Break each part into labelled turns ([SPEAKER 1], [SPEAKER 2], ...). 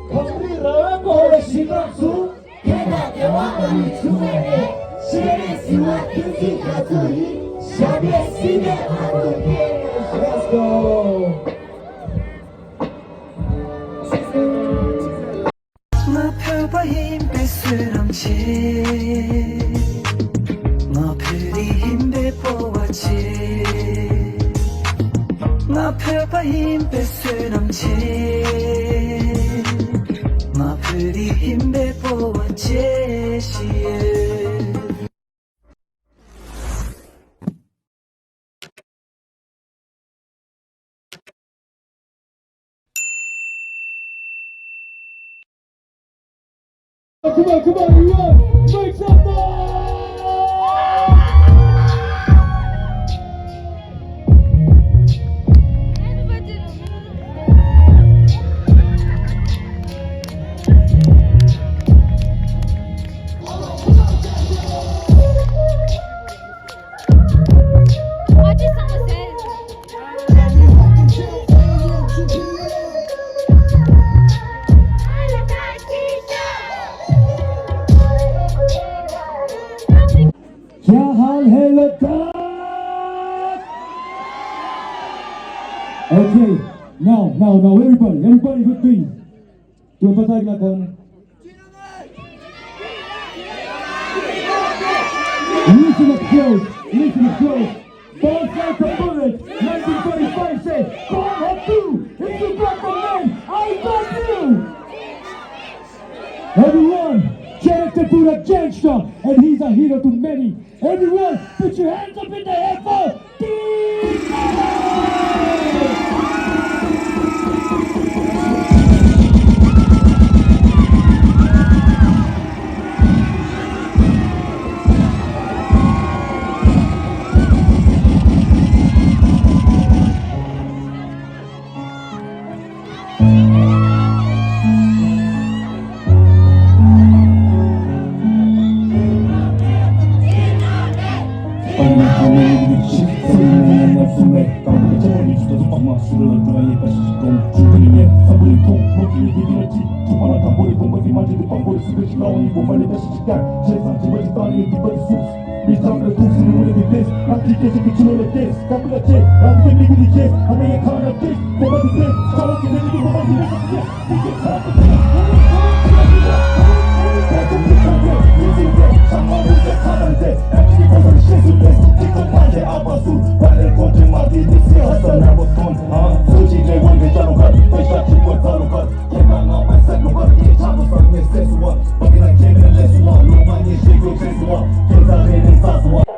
[SPEAKER 1] 거리라고 시각수 개나게와 이중에 시리스와 큐티카투이 샤베시네 하루게 Let's go
[SPEAKER 2] 마표봐 힘빼스 넘치 마표리 힘빼 뽑았지 마표봐 힘빼스 넘치 마표리 힘빼 뽑았지 시에
[SPEAKER 1] 그만 이원 make some noise क्या हाल है Ladakh? Okay, now, everybody with me. Tuan patay lakan. Listen up close. Both sides of bullet. 1945 said, "Call her through. If you got the man, I got you." Everyone, character to the gangster, and he's a hero to many. Everyone, put your hands up in the air for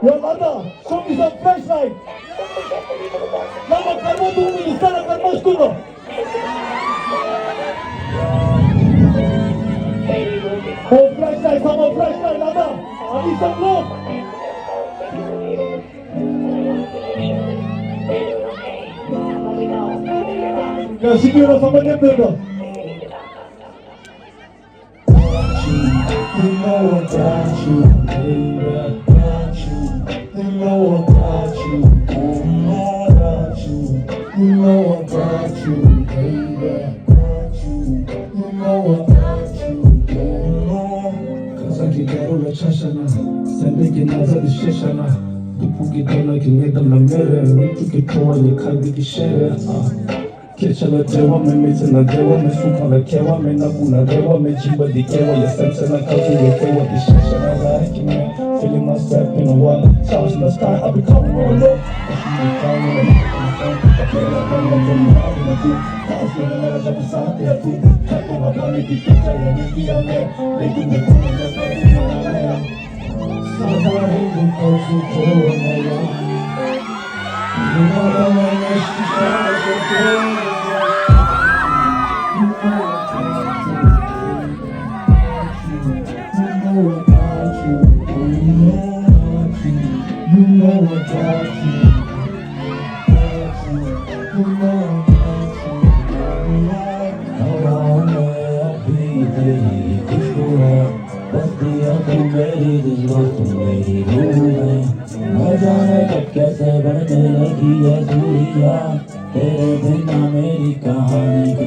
[SPEAKER 1] Yolanda, show me some flashlight. Lama kalmo tumingin sana kalmo oscuro. Oh, flashlight, come on, flashlight, Lama. Avisan mo. Ya, siguro sa manyang dito. You know I got you, baby, I got you. You know I got you, I got you. You know I got you, baby, I got you. You know I got you, 가사기 가로를 차잖아. 새내기 나자리 쉐잖아. 북북이 떠나기 내달라 매래. 위쪽에 통화니 칼비기 쉐래. Keçala dewa me mitana dewa me sukala kewa me nakuna dewa me jimbadi kewa ya samsana kazu ya kewa di shashana like me feeling myself in a while stars in the sky I'll be coming on up Ready to go, ready to move.
[SPEAKER 3] 여전히 꺾여서 바라는 기의 소리야 때를 든 아메리카니 그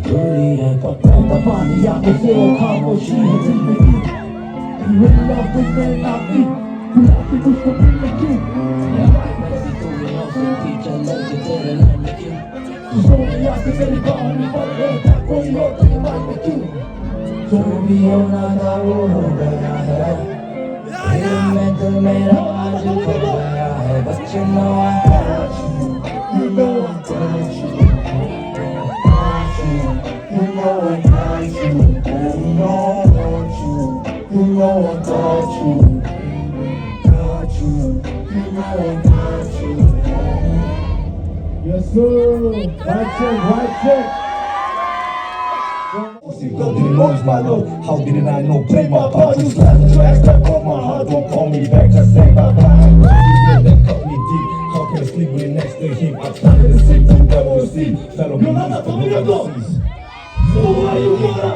[SPEAKER 3] 소리에 꽉 빠니야 보세요 she has a nigga You in love with me, not me Nothing was for me to do 소리 없음 피자 레드들은 안 느낌 소리 앞에서 거니 벌레 닫고 이렇게 말 느낌 소리 오나다고 놀아야 해 이런 멘트매로 아주 걸어야 해 But you know I got you You know I got you You know I got you You know I want you You know I got you Got you You know I got you
[SPEAKER 1] Yes sir. Right check.
[SPEAKER 4] Go didn't notice my love. How didn't I know? Play my part. You slap the trash that broke my heart. Don't call me back. Just say bye bye. That cut me deep. How can I sleep with it next to him? I planted the seed to double see. Fellow me, look at the seas. So why you gotta?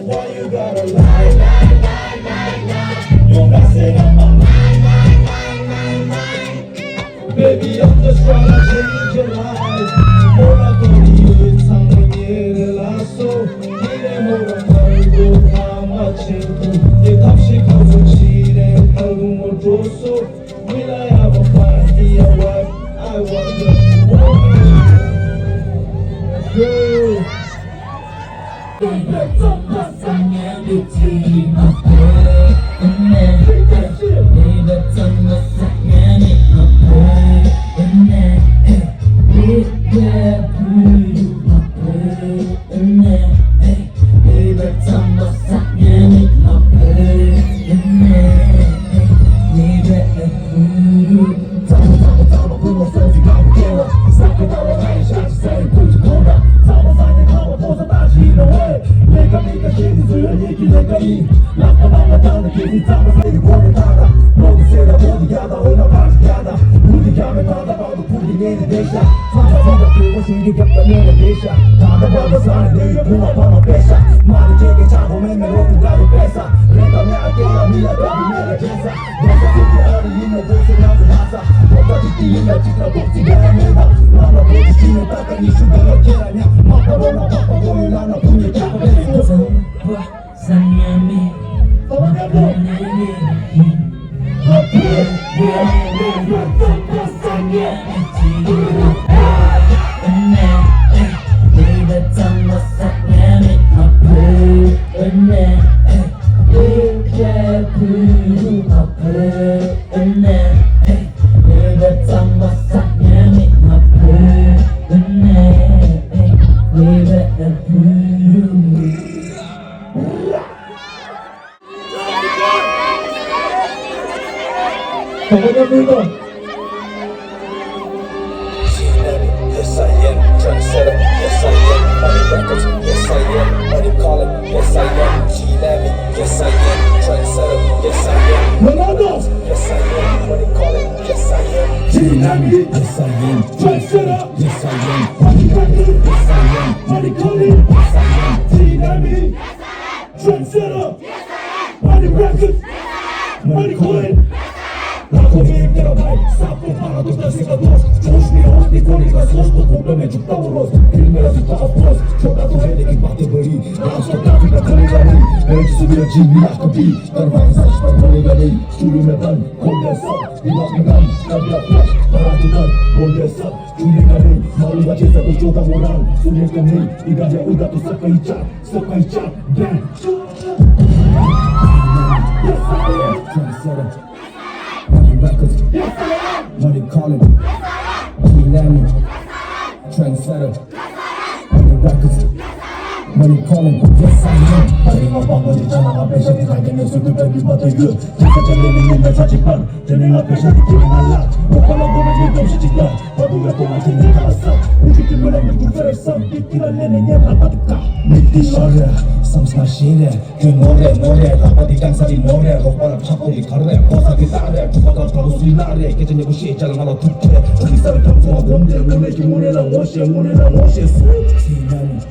[SPEAKER 4] Why you gotta lie? You're messing up my mind. Baby, I'm just trying to change your life. 몰아버리는 상황을 알았어. 이래 몰아버리고 아마 친구 얘 값이 커서 지뢰 결국을 줬어. Will I have a plan? Be a wife? I wonder why. Let's go. Yes I am, trendsetter. Yes I am, money records. Yes I am, money calling. Yes I am, G-Nami. Yes I am, trendsetter. Yes I am, Ronaldo. Yes I am, money calling. Yes I am, G-Nami. Yes I am, trendsetter. Yes I am, money records. Yes I am, money calling. Yes I am, G-Nami. Trendsetter. Money records. Money calling. 나코에 때려봐이 싹도 하나도 딴새가 넣었어 조심히 어디 꼬리가 소스도 볶음에 죽다고 넣었어 일메라 죽다가 풀었어 저가도 해내기 맞대버리 나스도 따위가 걸려가니 벨지 수비를 지미나커비 따라가기 40번 걸려가니 수lum에 단 골렸어 이만큼 간 까비라 플라시 말아주던 몰렸어 주행하니 머리가 제사도 쪼다보란 숨일 때니 이가제 의가도 섞어있자 뱅 Yes I am trendsetter Money records, yes I am. Money calling, G-Nami, trendsetter. Money records, money calling, yes I am. 다리가 방어지잖아 앞에 샤디 갈대는 술도 별비 받아요. 제사장님이 눈에 사직반 대능 앞에 샤디 기능할라. 못 발라보는 일없이 직관 바보가 또 마치는 가봤어. 우리 팀을 없는 군사에서 삐끼를 내는 얘 라바두까 미띠 시래 삼스나 시래 그 노래 라바디 강사디 노래 록바람 차고리 가르래 버사기 따래 두바가 가고 술나래 깨져내고 시작을 말아 두께 저기사를 평소와 뭔데 왜 내기 모래랑 워시에 G-Nami,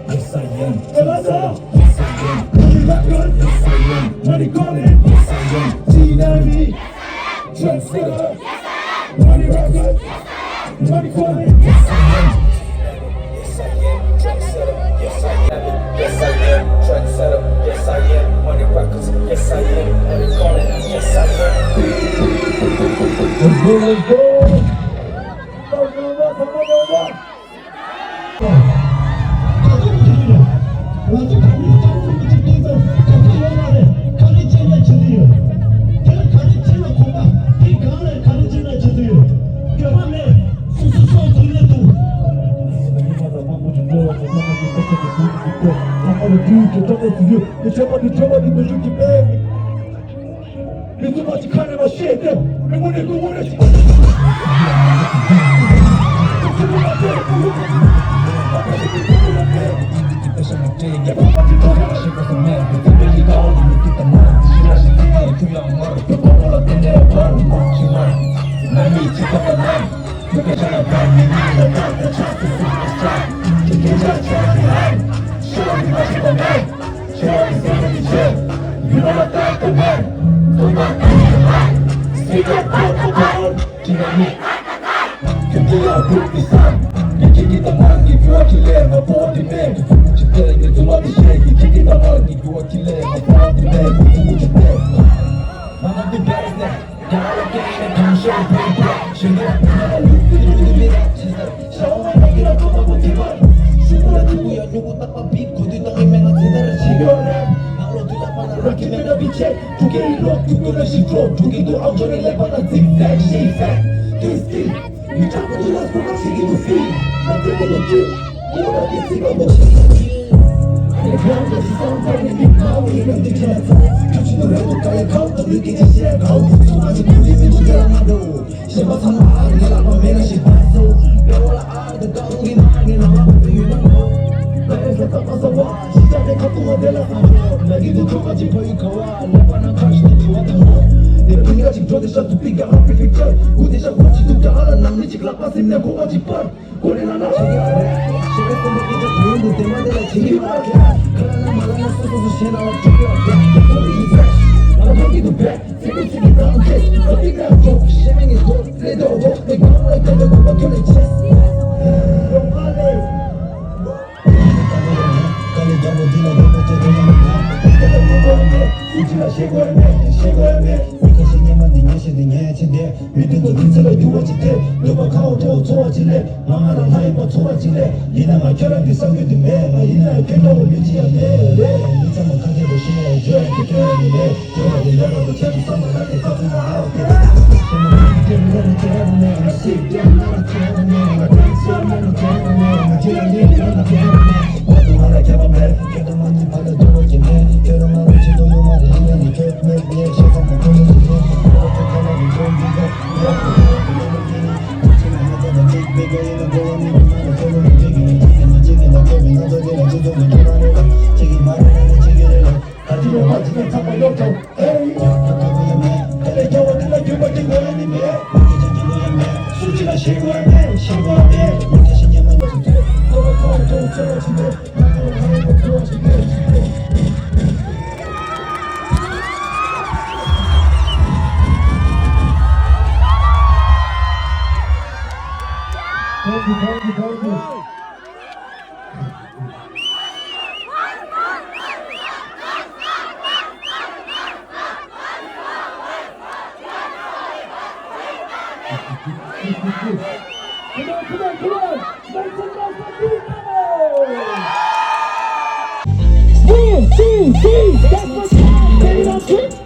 [SPEAKER 4] yes I am 맞아 Yes I am Money record, yes I am Money calling, yes I am G-Nami yes I am. Money records, yes I am. Money calling, yes I am.
[SPEAKER 1] Let's go, let's go. It's too much kind of a shit there. I want to go on it.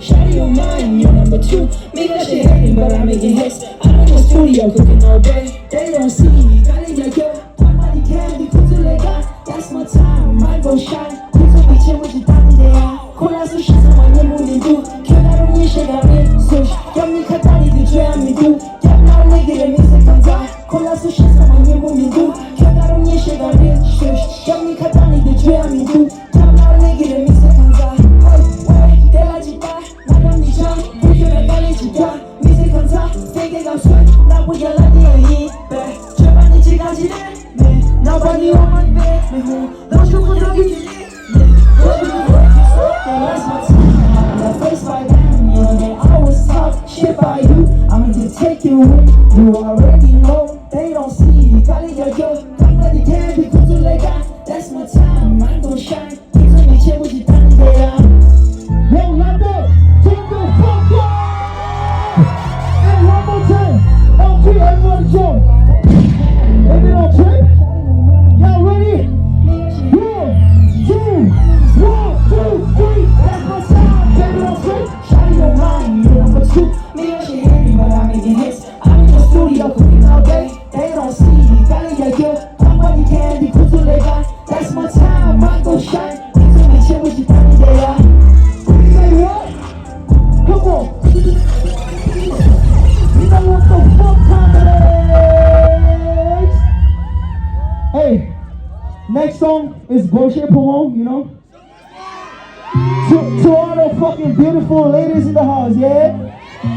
[SPEAKER 5] Shawty on mine, you're number two. Make that shit hating, but I make it hits. I'm in the studio cooking all day. They don't see me, got it like yo. Somebody candy, put it like that. That's my time, I go shine. Please don't be chill with your daddy there. Call out some shit, someone you wouldn't do. Kill out on your shit, I make sush. Got me cut down, the joy I'm do. Get now, nigga, the music comes out. Call out some shit, someone you wouldn't do. Kill out on your shit, I make sush. Got me cut down, the joy I'm do. Get now, nigga, the music comes out. Nobody on my bed, me home. Don't you want to get it? That's my time. That face by them, yeah. They always talk shit by you. I'ma just take you in. You already know. They don't see you. Got it, yo. Nobody can be good to like that. That's my time. I'm gonna shine. Please let me chill with you down there. will shine. 인생의 최고 지탄이래야. Say what? Come on. You know what the fuck time it is? Hey, next song is Bullshit Pomo, you know? To all the fucking beautiful ladies in the house, yeah?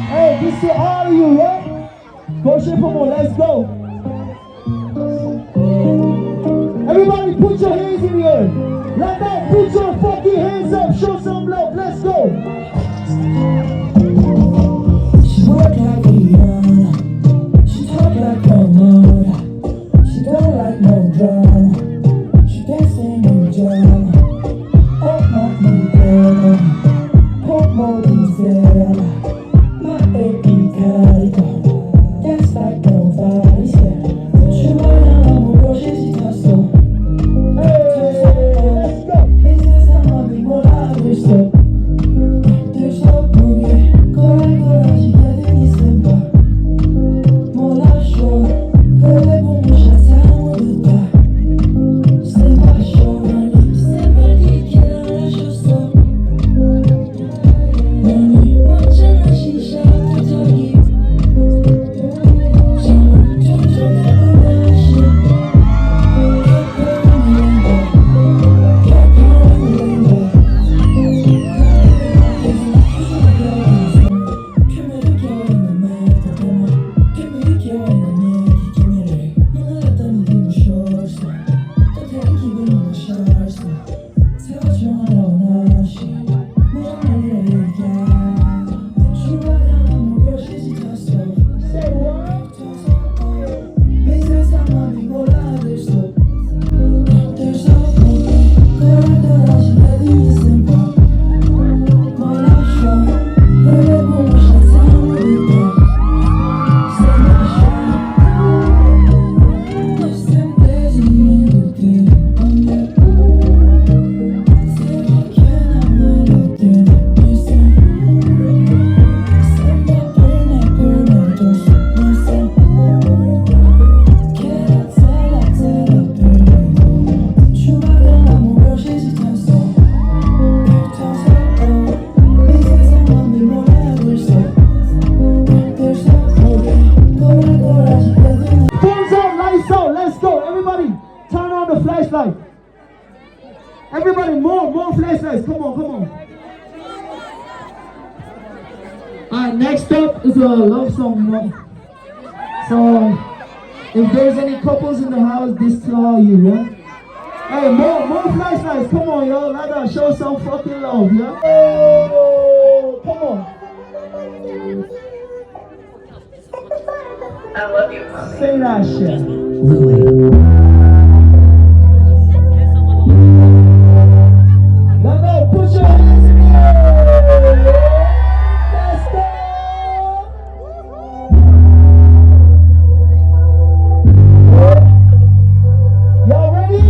[SPEAKER 5] Hey, this to all of you, yeah? Bullshit Pomo, let's go. Everybody put your hands in the air. Like that, put your fucking hands up, show some love, let's go. She work like a young, she talk like no mud, she don't like no drama, she dancing in jam. Oh my nigga, put more diesel, my baby carico, dance like nobody's here. She wanna know more, she's just so. Let's go. Business and money, more life, so. There's no boogie, go right, she get in December. More life, sure, girl, they won't wish I sound with that. Stay by show, stay ready, get on the show, so. Money, watch and she shot to tell you. Flashlight. Everybody, more flashlights. Come on, come on. Alright, next up is a love song. So, if there's any couples in the house, this to all you, yeah? Hey, more flashlights. Come on, y'all. Let us show some fucking love, yeah? Oh, come on.
[SPEAKER 6] I love you, mommy.
[SPEAKER 5] Say that shit. Let go, put your hands in the air. Let's go. Y'all ready?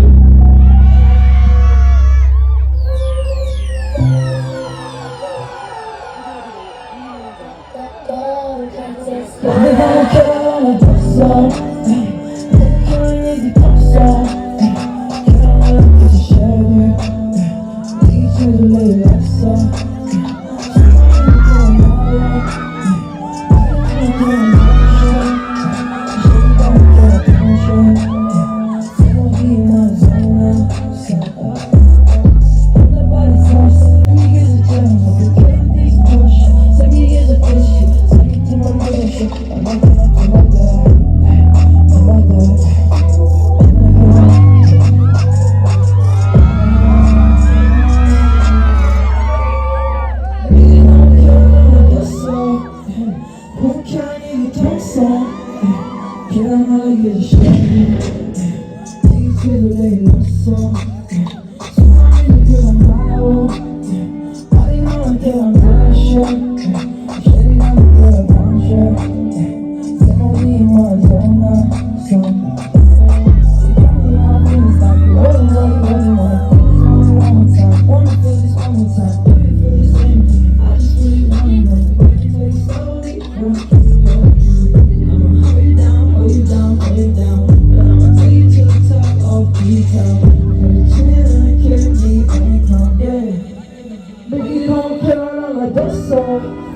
[SPEAKER 5] 내가 결혼했어. 내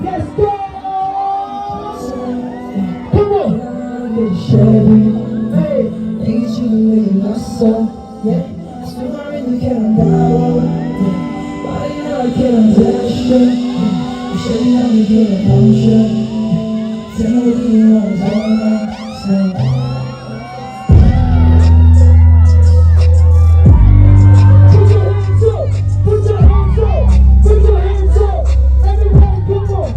[SPEAKER 5] Let's go. Come on. Chevy, hey, nigga, you really lost so, yeah. Still I really care about, yeah. Why you know I can't understand? You should know me get a motion. Tell me what you want, so put your hands up, put your hands up, put your hands up. Everyone, come on.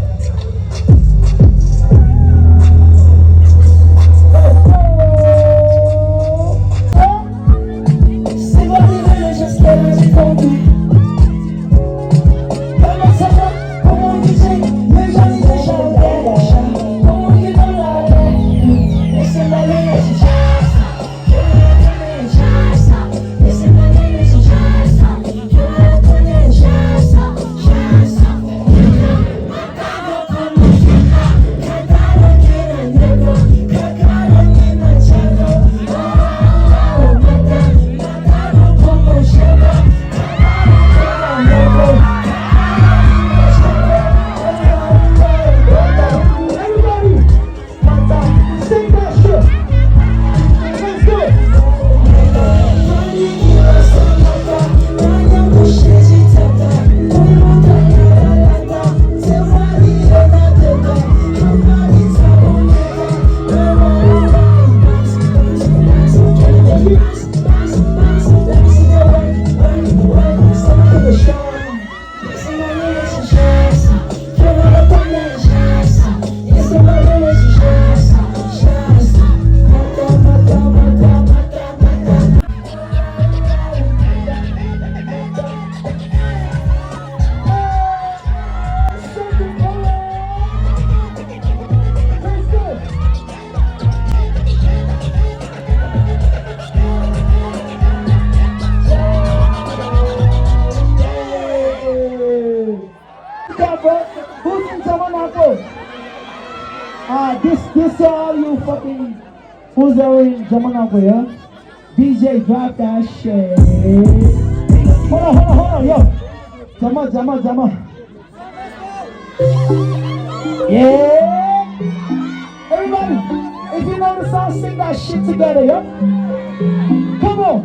[SPEAKER 5] Who's in Jamanako? This all you fucking who's there in Jamanako, yeah? DJ, drop that shit. Hold on, yo. Jama. Yeah. Everybody, if you know the song, sing that shit together, yeah? Come on.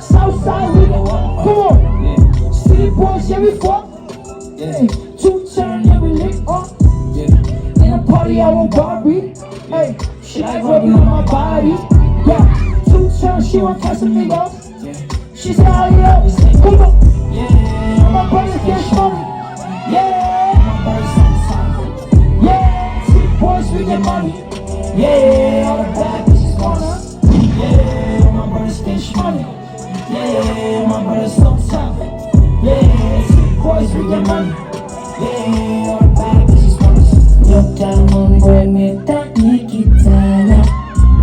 [SPEAKER 5] Southside, we go up. Come on. Yeah. City boys, yeah, we fuck. Yeah. Two-turn, yeah, we lick up. Yeah. In a party, I want Barbie. Hey, she like rubbing on my body. Yeah. Two-turn, she want Casamigos. Yeah. She said, oh, yeah. Come on. Yeah. My brothers get money. Yeah. Yeah. City boys, we get money. Yeah. All the bad bitches want us. Yeah. My brothers get money.
[SPEAKER 3] Yeah, my brother's on top. Yeah, sick boys, we get money. Yeah, all the bad bitches want us.
[SPEAKER 5] 욕담은 몸에 딱 느끼잖아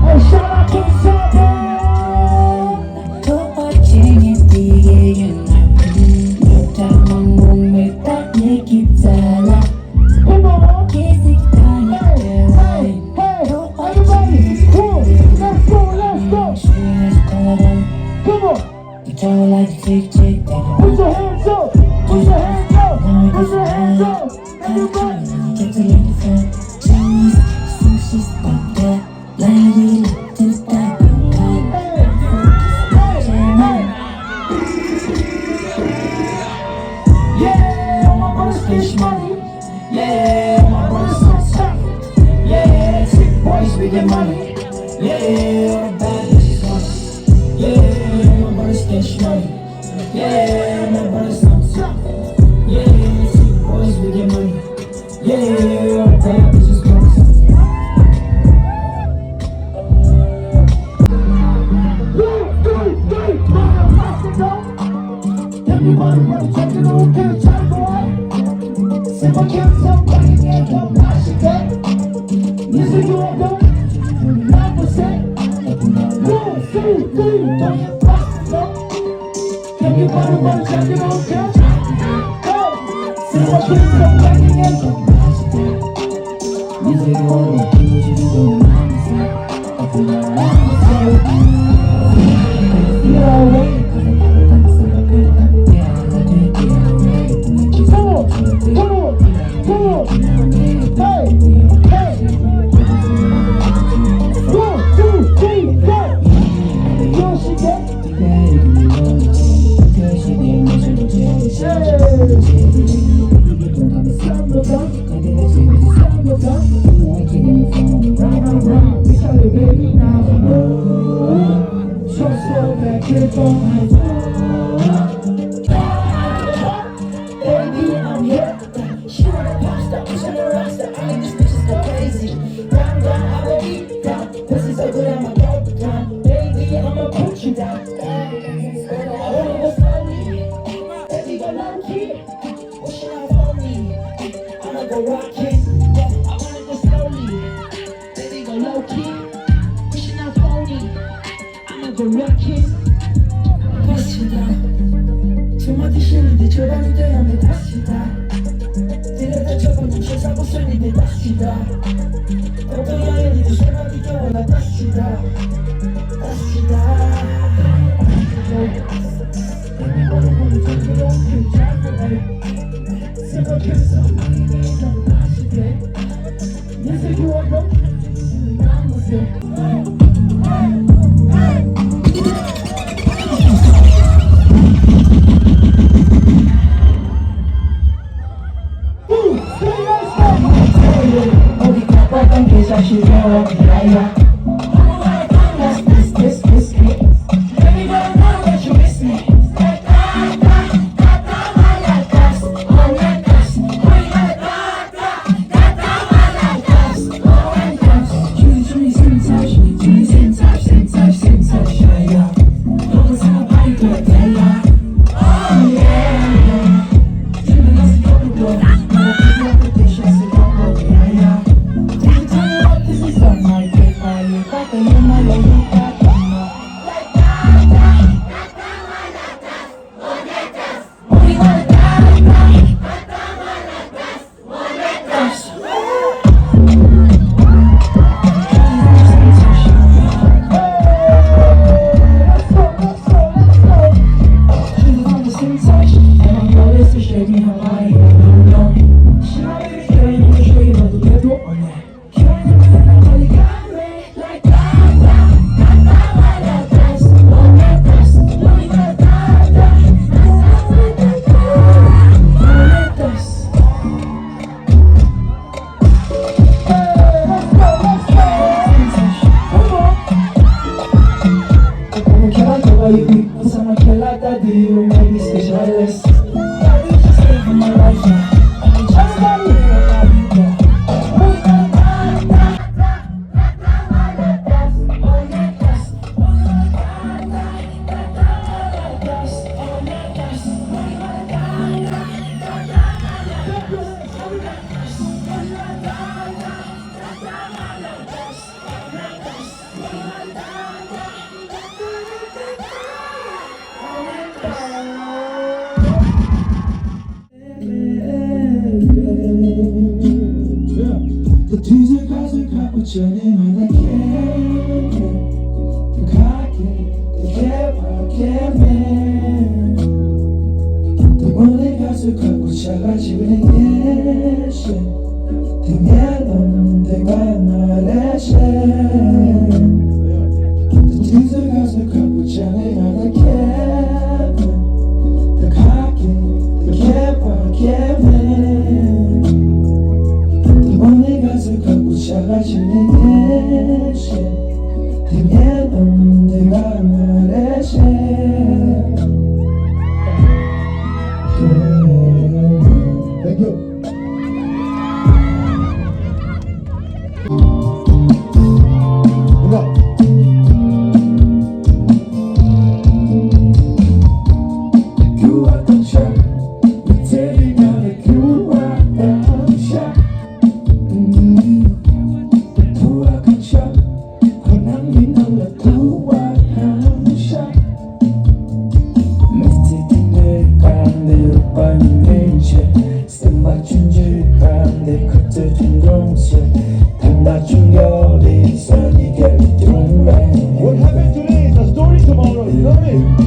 [SPEAKER 3] Hey, shout out to the top,
[SPEAKER 5] 도화쟁이 뛰게 유나 욕담은 몸에 딱 느끼잖아
[SPEAKER 3] come on.
[SPEAKER 5] 기색하니
[SPEAKER 3] Hey, everybody, cool. Let's go. Come on,
[SPEAKER 5] Don't like to take chick
[SPEAKER 3] put your hands up. Put your hands up. Put your hands up. Everybody.
[SPEAKER 5] Get to like the front Chinese sushi spot that lady like to stop
[SPEAKER 3] Yeah, all my brothers fish money. Yeah, all my brothers on top. Yeah, sick boys, we get money. Yeah, all the bad bitches want us. Yeah, all my brothers fish money. Yeah, all my brothers on top. Yeah, sick boys, we get money. Yeah, all the bad bitches want us. Everybody wanna check it out, can try to go out. Say my kids somebody can't come watch it back. Music you want go, 9%. 1, 2, 3, don't you pass it up. Everybody wanna check it out, can try to go out. Say my kids somebody can't come watch it back. Music you want go, 9%. Baby, I'm here. She wanna pop star, she wanna rock star. I make these bitches go crazy. Down, down, I will beat down. Pussy so good, I'ma go down. Baby, I'ma put you down. I wanna go slowly. Baby, go low key. Pushing out for me. I'ma go rock it. Yeah, I wanna go slowly. Baby, go low key. Pushing out for me. I'ma go rock it. Push you down. 정말 싫은데 저러는 대하면 다시다 들렸다 저번엔 최사고 소리인데 다시다 어떤 여인이도 생각이 겨워나 다시다 생각해서 좀 다시게 내 세계와도 난 못해 어디가 뻔한 게 사실 나야 This hit Baby don't know that you miss me You make me specialist. That is just saving my life now. I'm just a little body girl.
[SPEAKER 2] 작아지는 예시 등에 넘대가 나래시 뒤들 가서 가보자니 나를 캐빈 더 가게 더 개박해빈 이번에 가서 가고 작아지는 예시 등에 넘대가 나래시 Thank you. What happened today is a story tomorrow, you know it?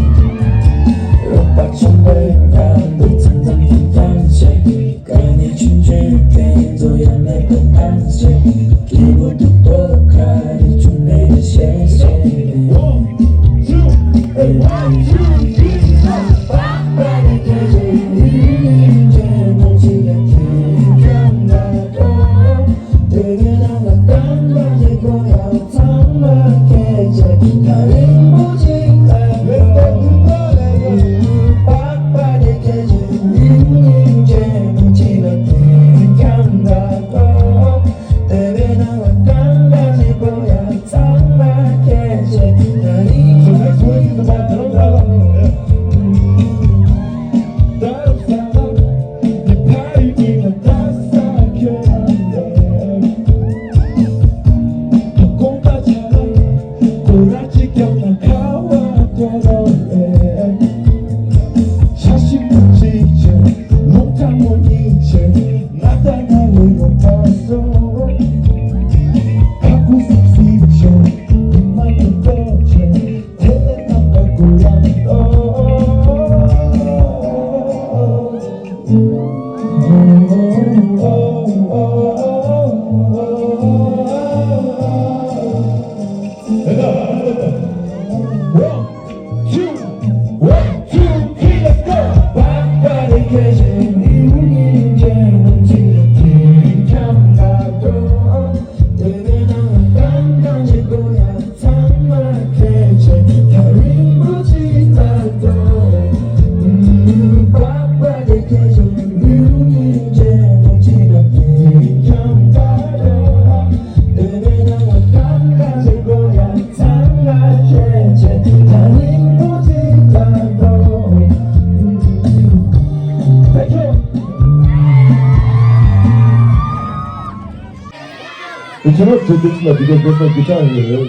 [SPEAKER 2] You cannot do this now because there's no guitar here.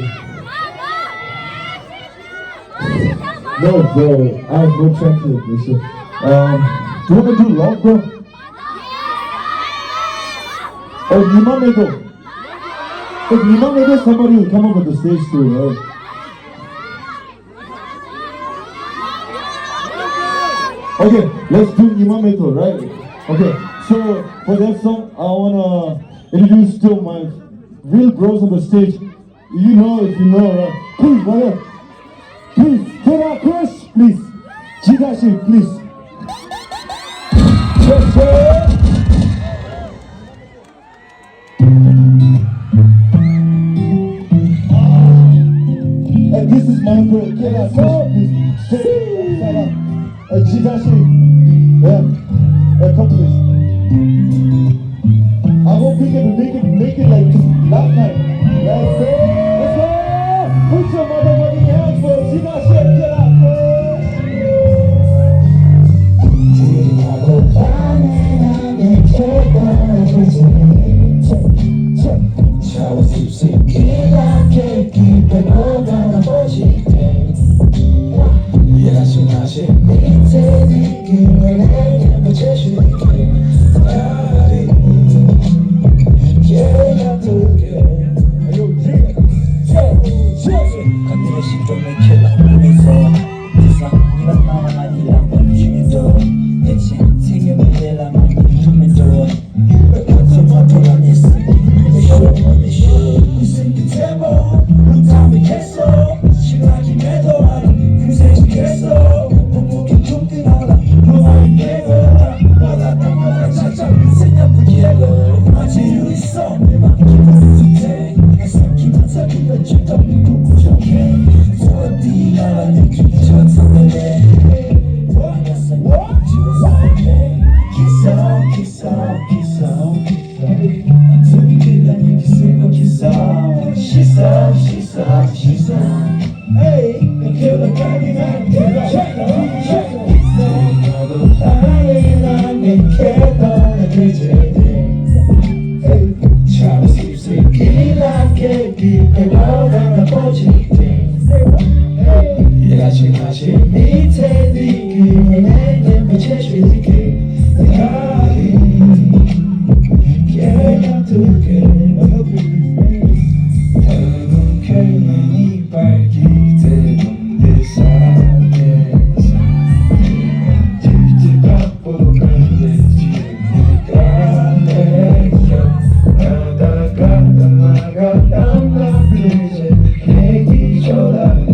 [SPEAKER 2] No, bro, I have no track here, bro. So, do you want to do long, bro? Oh, Nimamego. If Nimamego, somebody will come up on the stage too, right? Okay, let's do Nimamego, right? Okay, so for that song, I wanna introduce to my real bros on the stage. You know if you know, right? Please, brother. Please, get out, Chris, please. Jidashi, please. Yes, sir. And this is my bro. Get out, please. Straight up. Jidashi. Yeah. Come please. I hope we can make it like last night. Let's go! Let's go! Put your motherfucking hands for Jidashi and get out,
[SPEAKER 3] Yeah, that's what I said. 더 찔끔 부족해 어디 나라 느낌이 전성되네 Kiss off, kiss off, kiss off, kiss off 든든한 얘기 쓰고 kiss off She's off, she's off, she's off Hey, 기억나게 난 내가 kiss off 너도 아이랑 내게 떠나들지 참 씁쓸하게 깊게 걸어가보지 다시 밑에 네게 내게 비춰줄게 Yeah, 두개 행복해만이 발기되던 내 삶에서 들뜨가 보고 내지 내가 내겨 가다가 나가 남나비제 얘기 전하네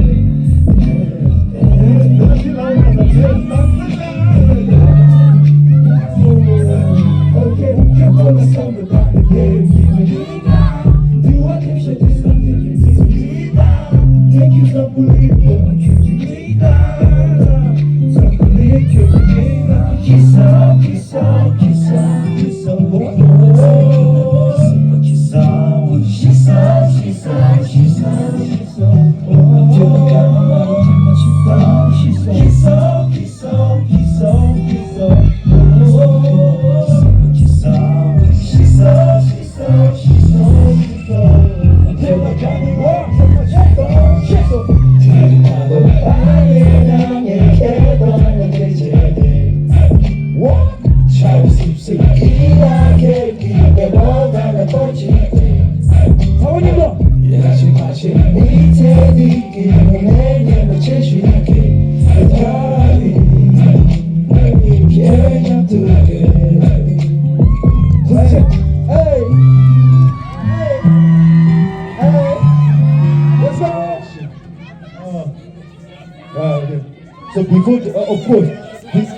[SPEAKER 2] So before, of course, this,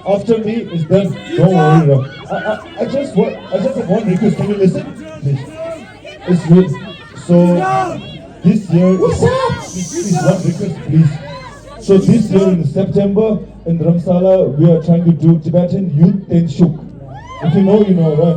[SPEAKER 2] after me is done. Don't worry. I just have one request. Can you listen, please? It's real. So this year, please one request, please. So this year in September in Dharamsala, we are trying to do Tibetan Youth Tenshuk. If you know, you know, right?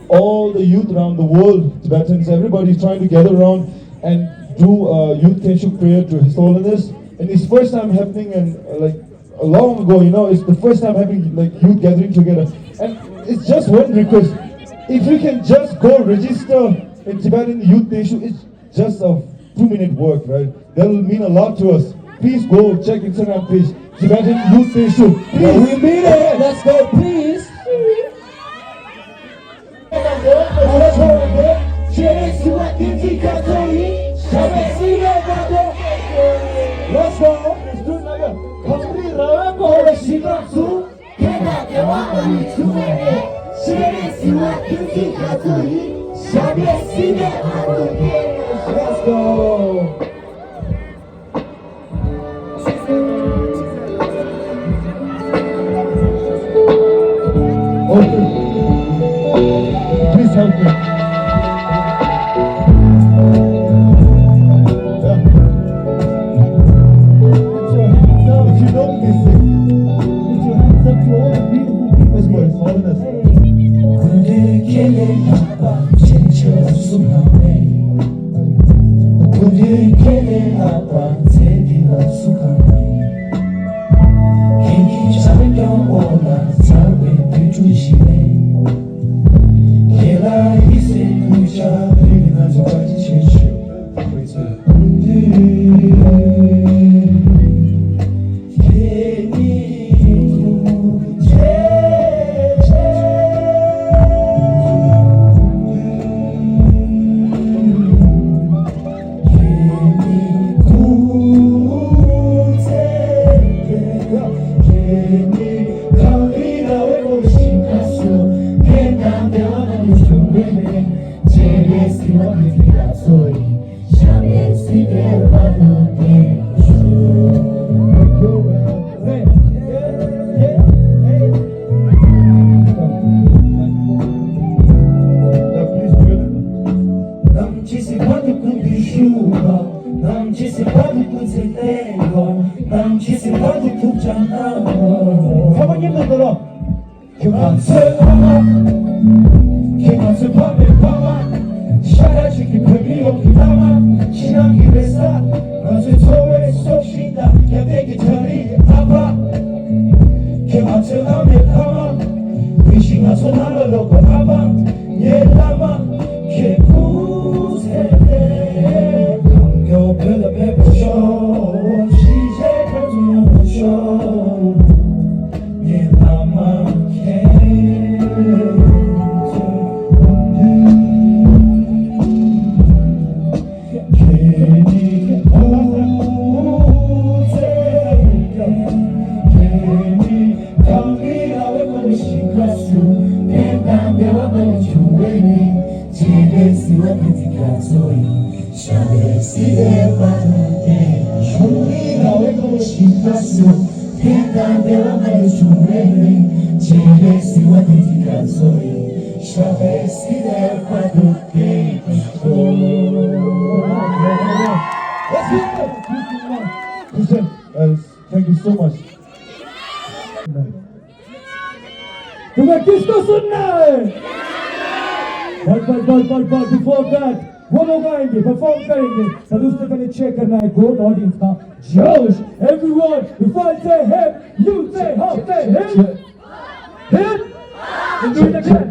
[SPEAKER 2] All the youth around the world, Tibetans, everybody's trying to gather around and do Youth Tenshuk prayer to His Holiness. And it's first time happening, and like long ago, you know, it's the first time having like youth gathering together. And it's just one request: if you can just go register in Tibetan Youth Tenshuk, it's just a 2-minute work, right? That will mean a lot to us. Please go check Instagram page, Tibetan Youth Tenshuk. Please, we mean it. Let's go, please. Let's go. Let's do another. Country love, all the shibratsu. Let's go. Okay. Please help me.
[SPEAKER 3] 짓을 봐도 비슈가 남짓을 봐도 끝을 내고 남짓을 봐도 붙잖아
[SPEAKER 2] 사모님도 들어.
[SPEAKER 3] 그만서 밤에 밤아 샤라지기 별미로 기다마 지난 길에 사 맛을 소외 속 쉰다 야대기 털이 아파 그만서 밤에 밤아 위시가 손하러 놓고 아마 예라마 개구세대 감겨 별로 배부셔 시제를 두셔 예라마
[SPEAKER 2] Thank you so much.
[SPEAKER 1] तुम्हें किसको सुनना है? But before that वो लोग आएंगे perform करेंगे पर उससे पहले चेक करना है गोट ऑडियंस का जोश everyone if I say hip you say hop say hip hip and do it again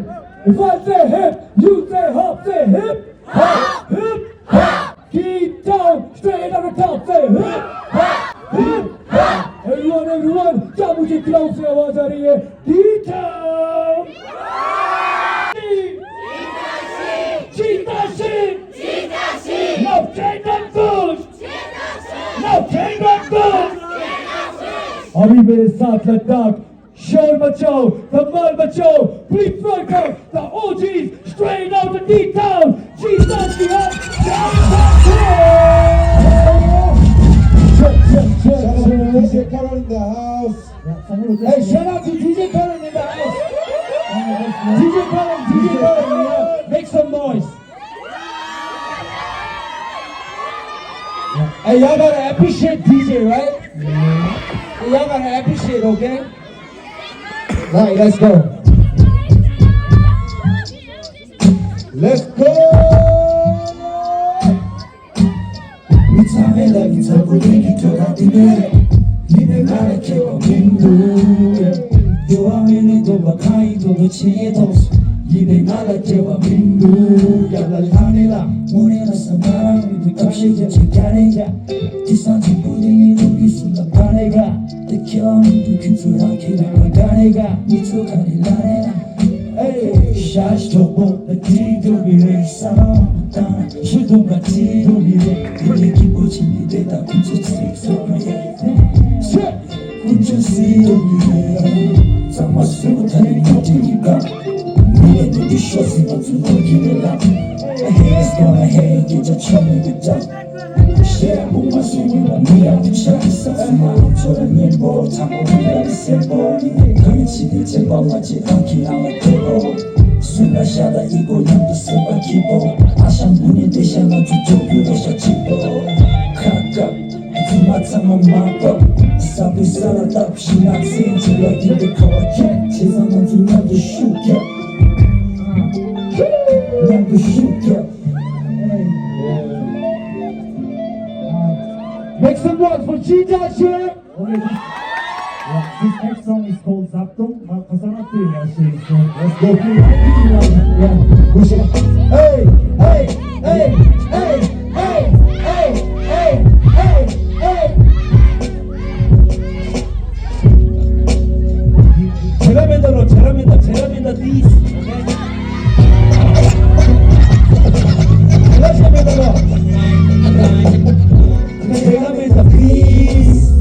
[SPEAKER 1] if I say hip you say hop say hip hop hip hop keep down straight on the top say hip hop hip hop everyone क्या मुझे crowd से आवाज आ रही है keep down No kingdom good! No kingdom good! अभी मेरे साथ लद्दाख शोर मचाओ धमाल मचाओ Please welcome the OGs straight out of D-Town Jesus
[SPEAKER 2] DJ Carol in the house.
[SPEAKER 3] Hey, shout out to DJ Curran in the house. DJ Curran, yeah. Make some noise. Hey, y'all gotta appreciate DJ, right? Y'all gotta appreciate, okay? Alright, let's go.
[SPEAKER 2] Let's go.
[SPEAKER 3] Mitamela kitabuliki toka dine Nibekale kewa bindu Yo amene doba kai doba chiye dos Nibekale kewa bindu Yalalhanela Morena samara Nibekapshe chikarenga Tisanti budingi nubi sulapanega Tekiwa mtu kitura kila maganega Mitokani larena Shash tobo Tido bire sama Dana Shidonga tido bire Ile kipo chini deta kuncho stikso kuncho sido bire Sama sebo tani kutinga Mile ni bishosi watu nukirela Haters gonna hate get your trouble with that Share uma suwa mia kuchaki Sasima Chora nyembo Tango mila lisembo Kaya chini temba wache anki ala kebo Sula shada ego yandu seba kibo Ashambuni desha na tujoku desha chibo Kaka Tumata mamapa Sabi sala tap shinatsi Tila ginde kawake Cheza nandu nyandu shuka Nyandu shuka
[SPEAKER 1] Make some noise for Cheetah here.
[SPEAKER 2] This next song is called Zaptum. Let's go.
[SPEAKER 3] Hey, hey, hey, hey, hey, hey, hey, hey, hey. 제라멘다 this. 제라멘다 please.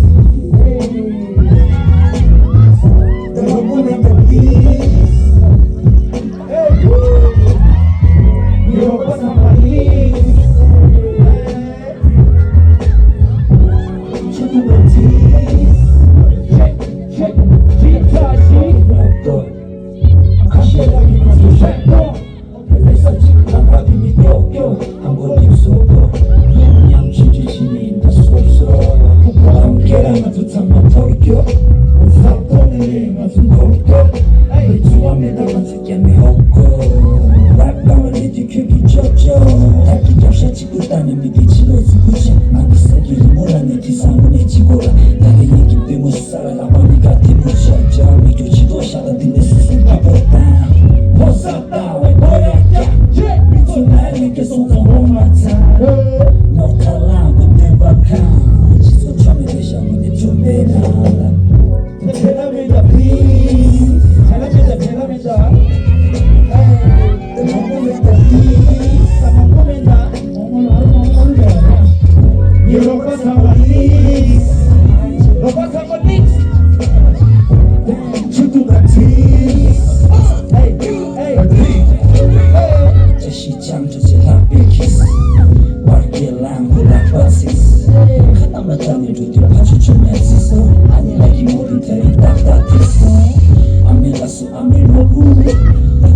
[SPEAKER 3] Yo pasa país 시간에 믿기지로 죽으지 않겠어 길이 몰아내 기상문에 지고라 나의 얘기 빼못 살아가 머니가 뒤무셔 저미 교지도 샤라딘데 스승 바보다 벗었다 왜 보였냐 미쳐 나에게 손도 못 맞아 너 칼라고 내 박한 지소 처음에 대샤문에 좀 내놔라 대답해줘 please 대답해줘
[SPEAKER 2] Europa sama Nix Europa sama Nix 축구가 Nix Hey, hey, hey
[SPEAKER 3] 저 시장 조제 핫비키스 와르길랑 굴락바시스 하나만 당해도 뒤파주좀 했었어 아니라기 모든 테리 딱딱했어 아밀라수 아밀모구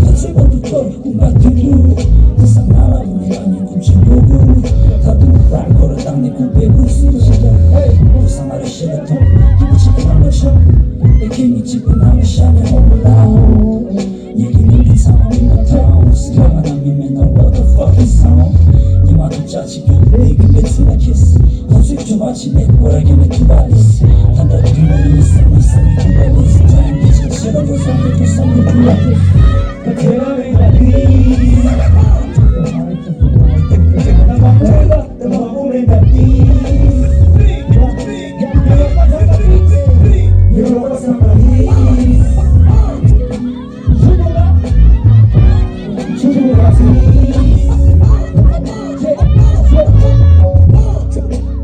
[SPEAKER 3] 가져봐도 떨리고 맞들고 세상 나라보니 아닌 꿈치보고 다도 랑코를 땅내 구배고 쓰러지다 부상하려 시대통 기부치고 하면서 애경이 집은 하면 샤네 홈라오 얘기는 이 상황이 같아 스마가 남이면 너 what the fuck is sound 니 마도 짜지고 내 금에 트나키스 건수익 좀 하지 내 꼬라기는 두발리스 단다 뒤는 이상이 두발리스 다행이지 싫어 조상이 조상이 불러게
[SPEAKER 2] 대답해줘 please Europa sama Nix 축구가 Nix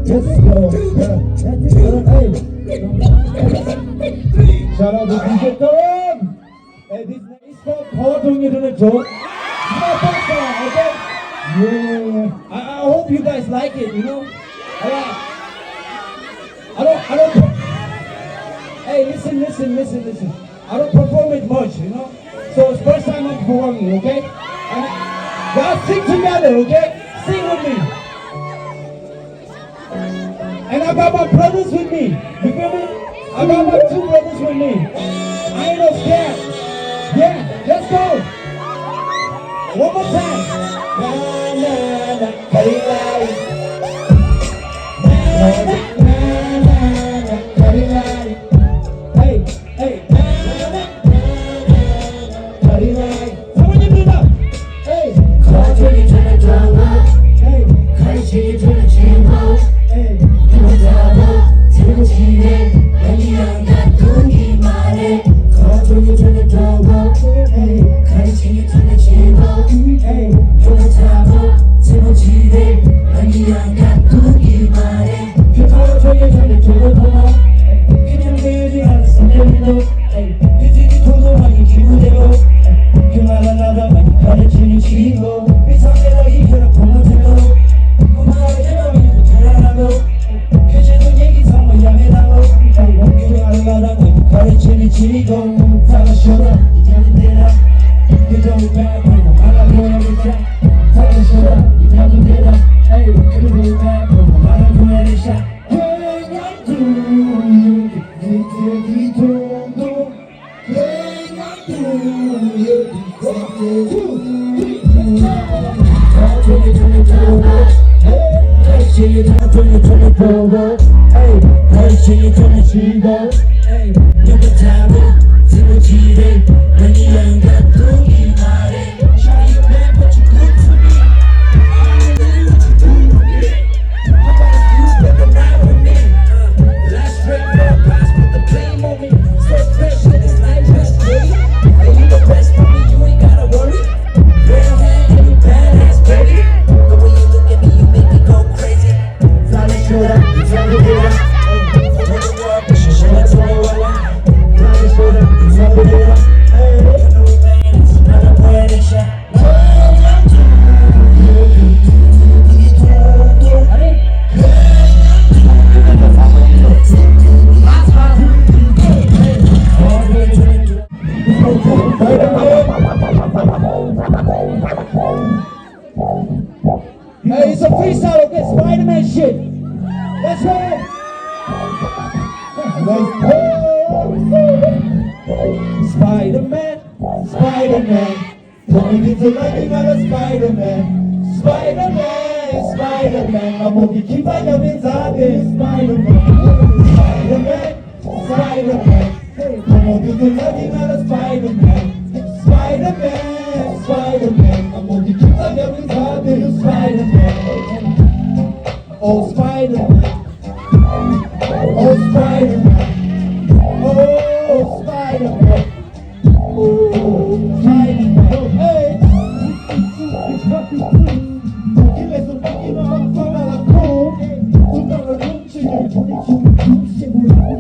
[SPEAKER 2] Let's go Shout out to DJ Karan Hey, this is called 거동이라는 joke. Small song, okay? Yeah. I hope you guys like it, you know? Alright. I don't. Hey, listen. I don't perform it much, you know? So it's first time I'm performing, okay? And y'all sing together, okay? Sing with me. And I got my brothers with me. You feel me? I got my two brothers with me. I ain't no scared. Yeah, let's go. One more time. Na na na, hey hey. Na na na, hey hey. Hey hey. Na na na, hey hey. 사모님들아. Hey.
[SPEAKER 6] 거절이 되는 드라마
[SPEAKER 2] Hey.
[SPEAKER 6] 가르치기 되는 친구
[SPEAKER 2] Hey.
[SPEAKER 6] 힘들다고 생각지네 아니야 가끔이 말해 거절이 되는 드라마
[SPEAKER 2] Hey.
[SPEAKER 6] 가르치기 되는 친구
[SPEAKER 2] Hey.
[SPEAKER 6] 힘들다고 생각지네 아니야 가끔이 말해
[SPEAKER 2] 거절이 되는 드라마 그냥 되지 않았으면 그들이 통통하니 기분대로 그만한 나라만 가르치는 친구 이상해라 이겨라 보너대로 그만하게 되면 잘하라고 그제도 얘기 삼아 양해라고 그만한 나라만 가르치는 친구 다 마셔라 이제는 되라 그저를 빼고 말아보야겠다 다 마셔라 이제는 되라 그리고 빼고 말아보야겠다 Hey, it's a freestyle, okay? Spider-Man shit. Let's go. Let's go. Spider-Man. Tell me it's a lightning on a Spider-Man. Spider-Man. Spider-Man 마목이 기발려낸 사대 Spider-Man Spider-Man Spider-Man 모두들 여기 나라 Spider-Man Spider-Man Spider-Man 마목이 기발려낸 사대 Spider-Man Oh Spider-Man Oh Spider-Man Oh Spider-Man Ooh Spider-Man Hey 길에서 뛰기만 빨아놓고 누나가 눈치를 보내주고 눈치보라고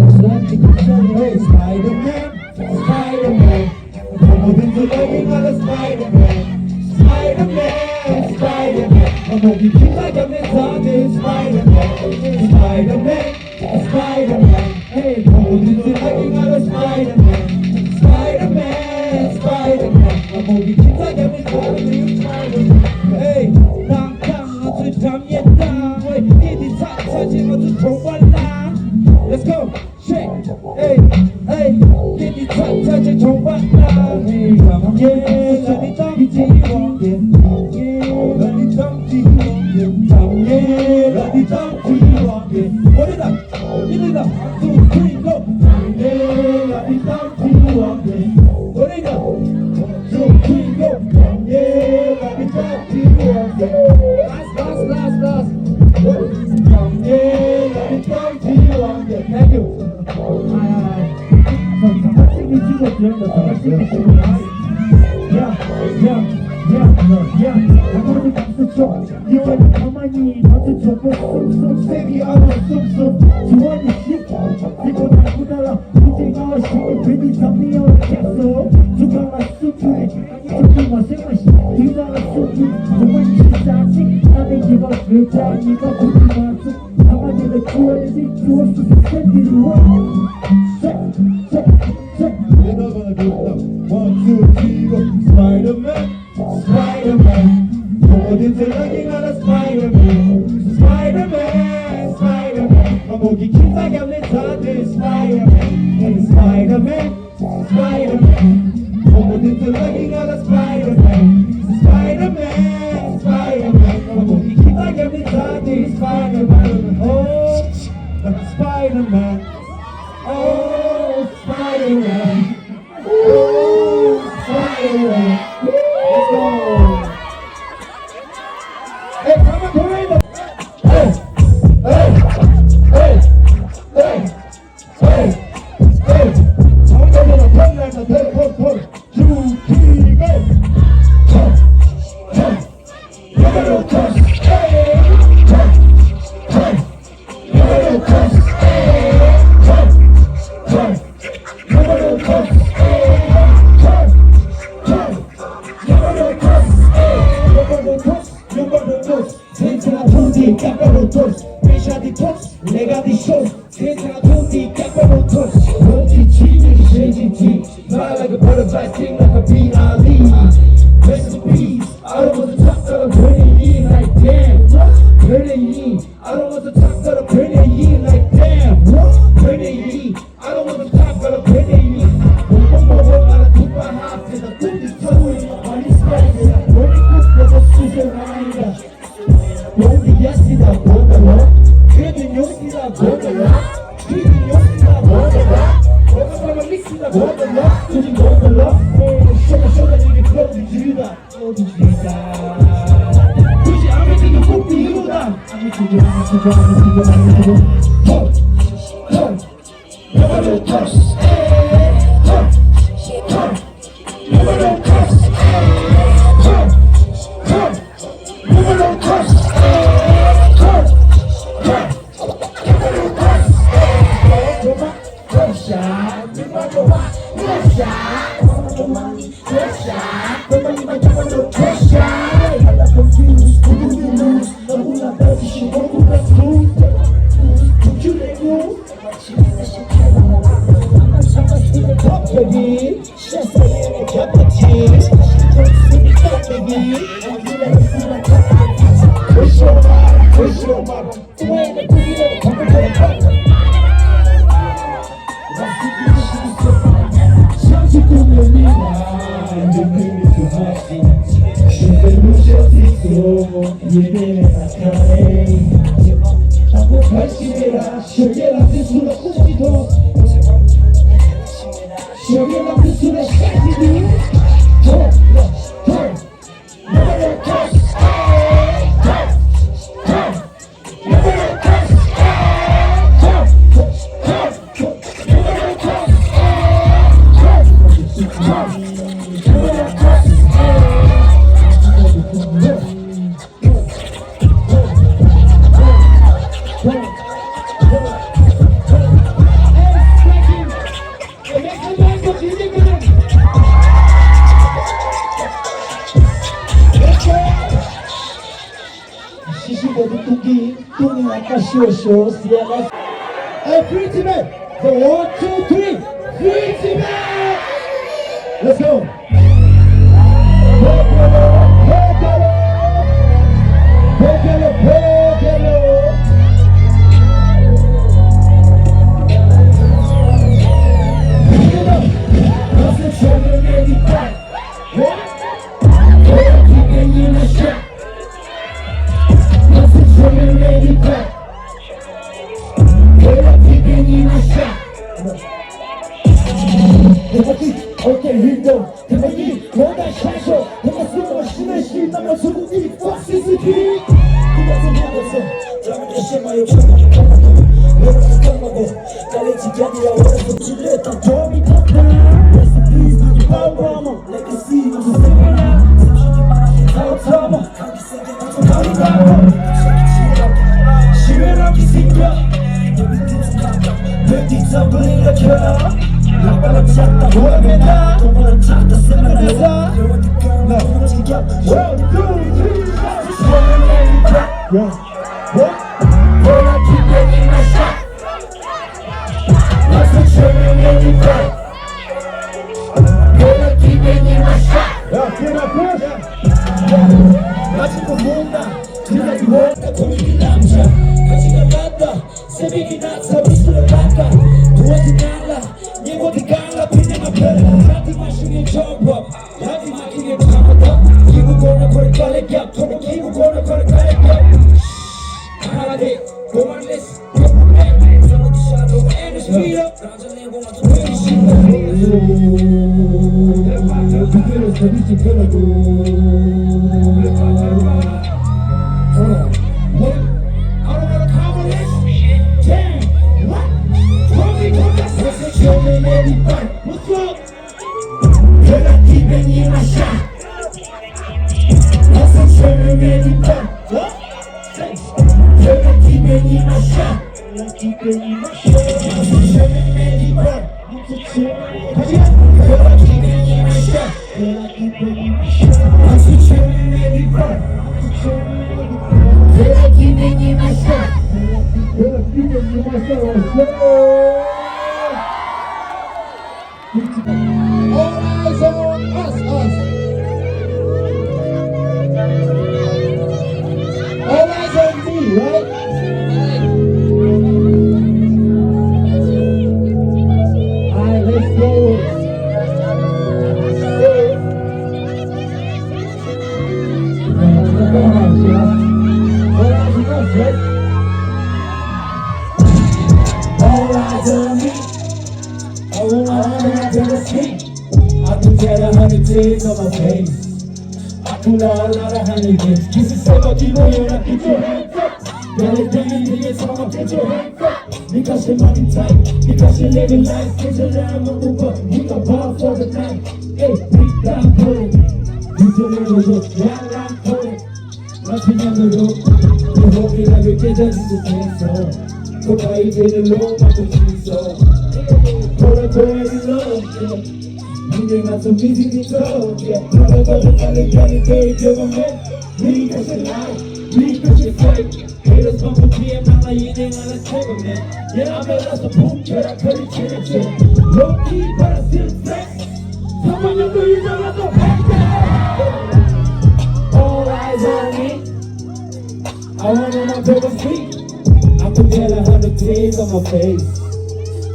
[SPEAKER 2] Hey, Spider-Man, Spider-Man, 모든 사람이 나라 Spider-Man, Spider-Man, Spider-Man, 모두 기다려낸 사내 Spider-Man, Spider-Man, Spider-Man, hey, 모든 사람이 나라 Spider-Man, Spider-Man, Spider-Man, 모두 기다려낸 사내 Spider-Man, hey, 땅땅 어두 담예 땅, hey, 이디 사진 어두 정발라, let's go. Hey, hey, get the touch, touch it, don't want love. Hey, yeah, let me talk to you, yeah, let me talk to you, yeah, let me talk to you, yeah. Put it up, give it up, 1, 2, 3, go. Yeah, let me talk to you, yeah. Put it up, 1, 2, 3, go. Yeah, let me talk to you, yeah. Last. Yeah, let me talk to you, yeah. Thank you. 가만히 감싸줘 이거는 가만히 버텨줘 쏙쏙 세기 알아 쏙쏙 주원이 씹어 이거 나고 달라 그때가 쉽게 괜히 잠이 어렵겠어 누가가 쑥해 조금만 생각시 뒤다가 쑥해 정말 진짜지 나는 기가 왜자 니가 보지마 쑥 가만히 내 주원이 주웠어 샌디를 와 We're not gonna do it now. 1, 2, 3, go. Spider-Man, Spider-Man. 모든 세상이 나라 Spider-Man, Spider-Man, Spider-Man. 마목이 기사겸낸 사들 Spider-Man, Spider-Man, Spider-Man. 모든 세상이 나라 Spider-Man, Spider-Man, Spider-Man. 마목이 기사겸낸 사들 Spider-Man. Oh, Spider-Man. Oh, Spider-Man. Oh, Spider-Man. Let's go. Hey, come on, Tornado. Hey, hey, hey, hey, hey, hey. 정답으로 편내서 대포포 주기고. You're toss. Hey, hey, you're toss. 세상아 돈이 깎아로 토스 페샤디 토스 내가 네 쇼스 세상아 돈이 깎아로 토스 원지 치즈기 쉐지티 Fly like a butterfly, sting like a bee, Ali Recipes, I don't want to talk to the pretty like damn pretty, I don't want to talk to the pretty like damn pretty, I don't want to talk to the pretty 뽕뽕뽕뽕 알아 두바 하트다 뚜디 터우리 많이 스파이스 머리 굽혀서 수저 아니다 우리 야시다 보더라 그는 용시다 보더라 그는 용시다 보더라 오늘은 믹시다 보더라 그는 보더라 쇼가 이게 그렇게 지르다 어디 지르다 굳이 아무 지금 꼭 이루다 아무 지금 너를 토스 너를 토스 Shot,
[SPEAKER 3] no pressure. I'm not confused, who do you lose? 너무나 빠지시 너무나 smooth. Don't you let go. I'm not trying to the top, baby. Just a little cup of tea. Don't see me top, baby. I'm gonna see my cup of tea. Push your mama. The way the boogie that come to the top. Hey, free Tibet! So 1, 2, 3, free Tibet! Let's go! Okay, here we go. 대박이 뭐다 샤쇼. 내가 숨어 쉬는 시 나만 소고기 팍시스키. 그가 좀 해봤어. 잠을 대신마요 저녁에 감아도 너를 감아도 깔리지 아니라 오래서 질렸다 도움이 탔다. Recipes 누구 바우바모 Legacy 무슨 생각나 숨쉬지 말아도 타오타모 감기 세게 나서 가리 가고 시원하게 생겨 왠지 덤블 일으켜 나바람 찾다 보여맨다 동물은 찾다 쓰면서 나 움직여 1, 2, 3 손을 내리다 보라 기대기 마셔 나서 손을 내리다 보라 기대기 마셔 야 기대나 푸시 마시고 뭔가 기대기 뭔가 고민이 남자 가지가 났다 새벽이 나서 미스를 닦아 도와지 날라 예고디 갈라 피는 앞에 나한테 마시는 정법 나한테 막히게 참았다 기분고는 거리 깔래겨 토는 기분고는 거리 깔래겨 하나대 고만레스 고만레 서로디 샤도우 에너 스피드 라전의 공화 좀 회기 싫어 그대로 서비스 편하고 Days on my face I pull out a lot of honey This is so much you know you're not put your hands up Gotta bang it in so put your hands up Because you're money tight Because you're living life Cause you're down on Uber You got ball for the night Hey, we down for it You do it with it Yeah, I'm for it Nothing on the road You hope you have your kids and you just can't so Go buy it in the low, but the cheese so Pour it to every love, yeah You got some easy to go, yeah. Motherfucker, 빨리 day, government. We got your life, we got your fake. Haters bump with me, I'm not like you, they wanna take a man. Yeah, I'm a lost of boom, yeah, I cut it, chill. Low key, but I still flex. Someone you do, you don't have to pay. All eyes on me. I want on my paper feet. I could get 100 days on my face.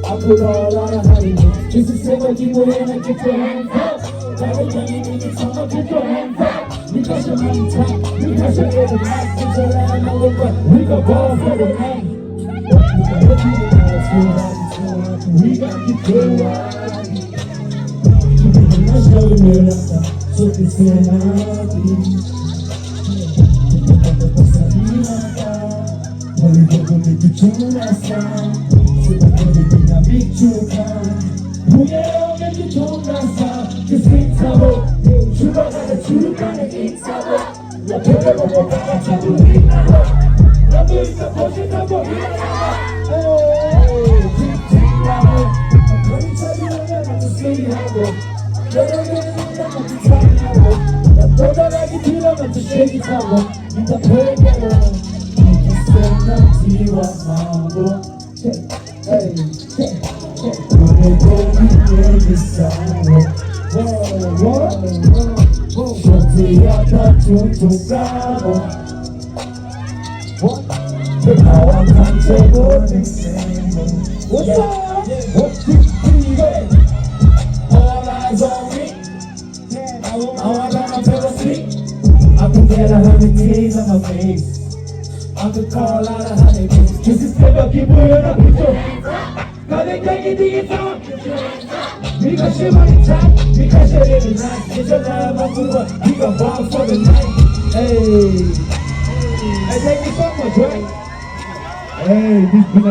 [SPEAKER 3] I put all on 100. Just to say what you want and get your hands up. Every time you need it, someone get your hands up. Because your money tight, because you're every night. Get your line over, we gon' ball for the night. We got to go out. Let's go to the left, so it's in our beat. I can get 100 days on my face. I could call out 100 days. This is never keep moving up with your hands up. Now they take it to your tongue. Because you're money tight, because you're living nice. Get your love up with what we gon' ball for the night. Hey, hey, thank you so much, right?
[SPEAKER 2] Hey, this been a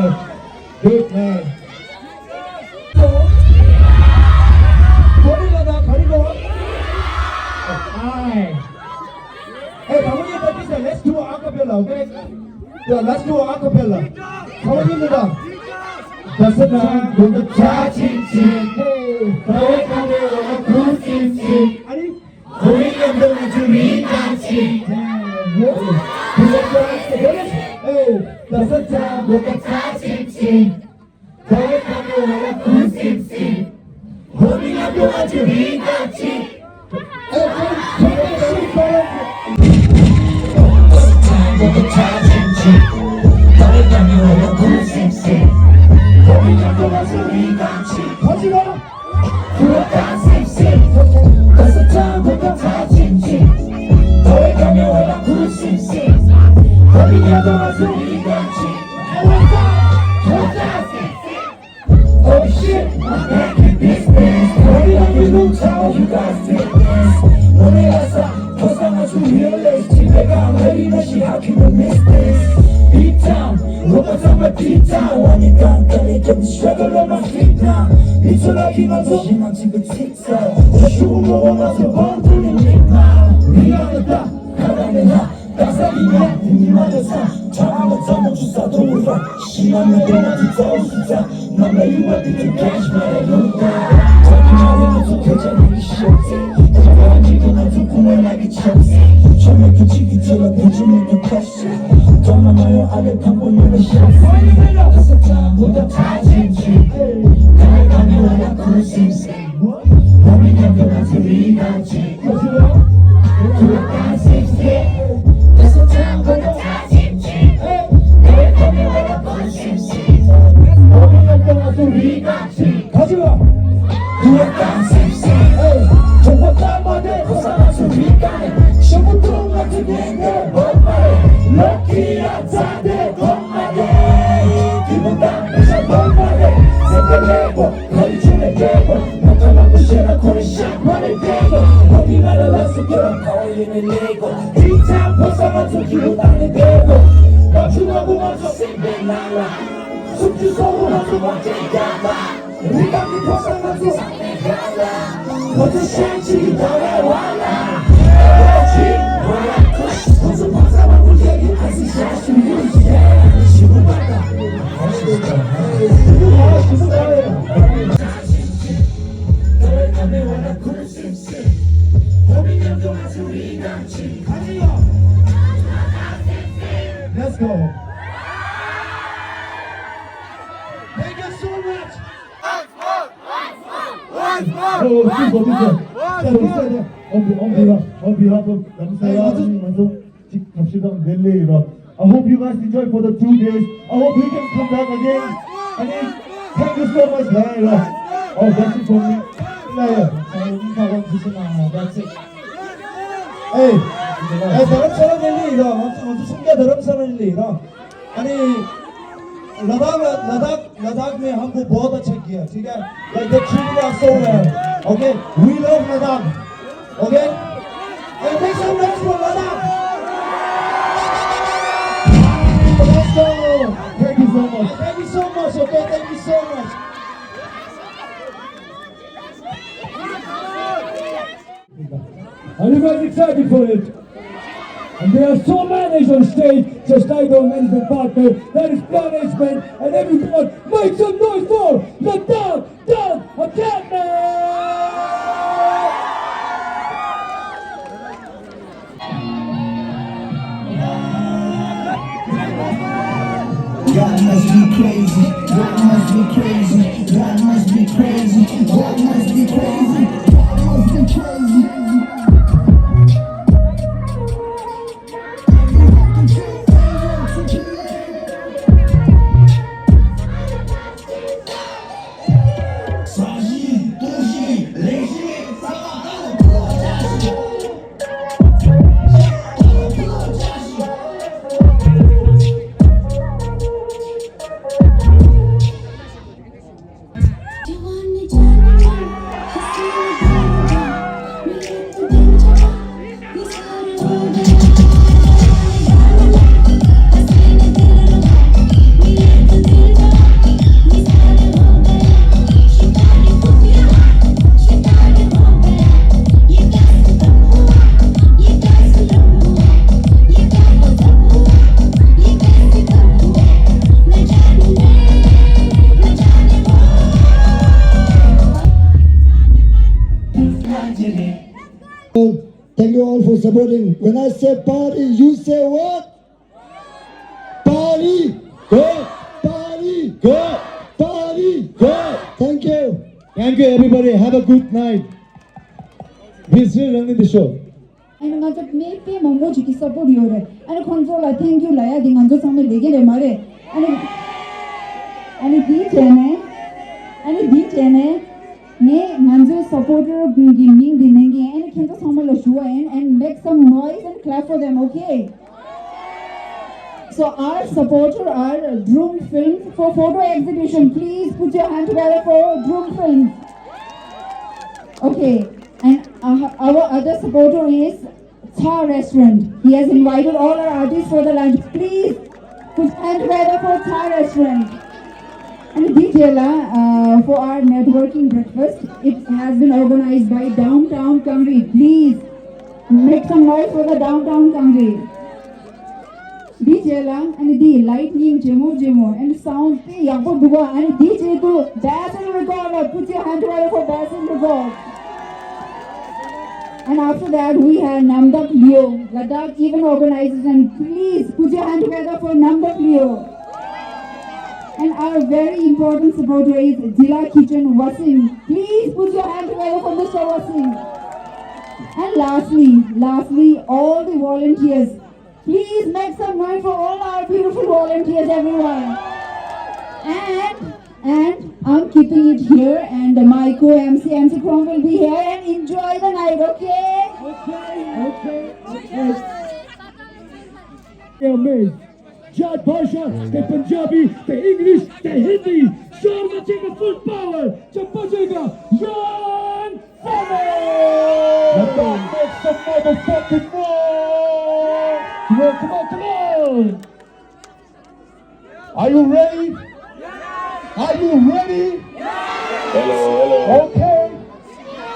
[SPEAKER 2] good man.
[SPEAKER 3] Hey, let's do an acapella, okay? Yeah, let's do an acapella. 가만입니다. That's time with the charging team. Hey, 너의 카메라와 굿팀팀. 아니, 우리는 동주민 같이. Hey, that's the time with the charging team. 너의 카메라와 굿팀팀. 우리는 동주민 같이. Oh shit, I'm back in business. You lose how you guys did this. When they ask her, cause I want you realize. 집에 가, ready, but she, how can you miss this? Beat down, robots on my beat down. 원이 깜깜이 좀 struggle on my feet now. 미쳐라 희망도 희망 지금 틱tok. 죽은 거 원하서 번들린 닉마. 미안하다, 가라는 나. 나사기면 힘이 맞아서 잘하면 전부 주사도 울어. 심하면 그만지 더 진짜. 난 매일 웨딩 cash 말해 눈다. 자기 말에는 속해자기 싫지. 자기가 지금은 두 꿈을 나기 쳤지. 처음에 규칙이처럼 해주는 그 question. 더 많아요 아래 판본유는 샷. 다섯 장보다 다 진지. 나의 강요와 구심심. 몸이 연결한 소리 나지. 그렇다 섹시해. 다섯 장보다 다 진지. 나의 강요와 구심심. 몸이 연결한 소리 나지. 가지마. 그렇다 섹시해. 정말 땀만에 고상한 소리가네. 시부터 같은 내 법말에 럭키하자 내 법말에 기분 담배샷 법말에 생각내고 거리줄에 대고 나타나고 싫어코는 샷만을 대고 어디마다 라스처럼 거울리는 레고 뒤차 보상한 소리로 땅에 대고 맞추라고 먼저 생각나라 숙주 서울하서 먼저 가봐 우리가 그 보상한 소상에 가라 먼저 샹치기 너네와라 무슨 박사만 얘기 다시 샷을 유지해 시부받다 시부받다
[SPEAKER 2] Let's go. Thank you so much. On behalf of Ramsaya Manzo Kapshidam Delhi Rock. I hope you guys enjoy for the 2 days. I hope you can come back again. I mean, thank you so much, Laila. Oh, that's it for me. That's it. Hey, धर्मशाला दिल्ली रा, हम संख्या धर्मशाला दिल्ली रा. अरे लद्दाख में हमको बहुत अच्छा किया, ठीक है? Like they treated us so well. Okay, we love Ladakh. Okay, and make some noise for Ladakh. Let's go. Thank you so much. Thank you so much. Okay, thank you so much.
[SPEAKER 7] Are you guys excited for it? And there are so many on stage, just like our management partner, that is management, and everyone, make some noise for the Down Academy!
[SPEAKER 8] God must be crazy, God must be crazy, God must be crazy, God must be crazy, God must be crazy.
[SPEAKER 2] Thank you all for supporting. When I say party, you say what? Party! Go! Party! Go! Party! Go! Thank you. Thank you everybody. Have a good night. We're still running the show.
[SPEAKER 5] And I got me pay my mochi to support you. And control, I thank you, Laya, the Manzo Sami Legate Mare. And a DJ, ne Manzo supporter giving the Nengi and can just humble a shoe and make some noise and clap for them, okay? So our supporter are Droom Films for photo exhibition. Please put your hand together for Droom Films. Okay, and our other supporter is Cha Restaurant. He has invited all our artists for the lunch. Please put your hand together for Cha Restaurant. And DJla for our networking breakfast. It has been organized by Downtown Kangri. Please make some noise for the Downtown Kangri. DJla and the lightning Jemo and sound Yapo Duga and DJ to Basil Recorder. Put your hand together for Basil Record. And after that we have Namdak Leo. Ladakh even organizes, and please put your hand together for Namdak Leo. And our very important supporter is Jila Kitchen Wasim. Please put your hand together for Mr. Wasim. And lastly, all the volunteers. Please make some noise for all our beautiful volunteers, everyone. And I'm keeping it here, and my co-MC Chrome will be here, and enjoy the night, okay?
[SPEAKER 7] Okay. Jad Bhasha, the Punjabi, the English, the Hindi, shor machega full power, jab bajega Yan Family!
[SPEAKER 2] Make some motherfucking noise! Come on! Are you ready? Are you ready?
[SPEAKER 9] Hello.
[SPEAKER 2] Okay.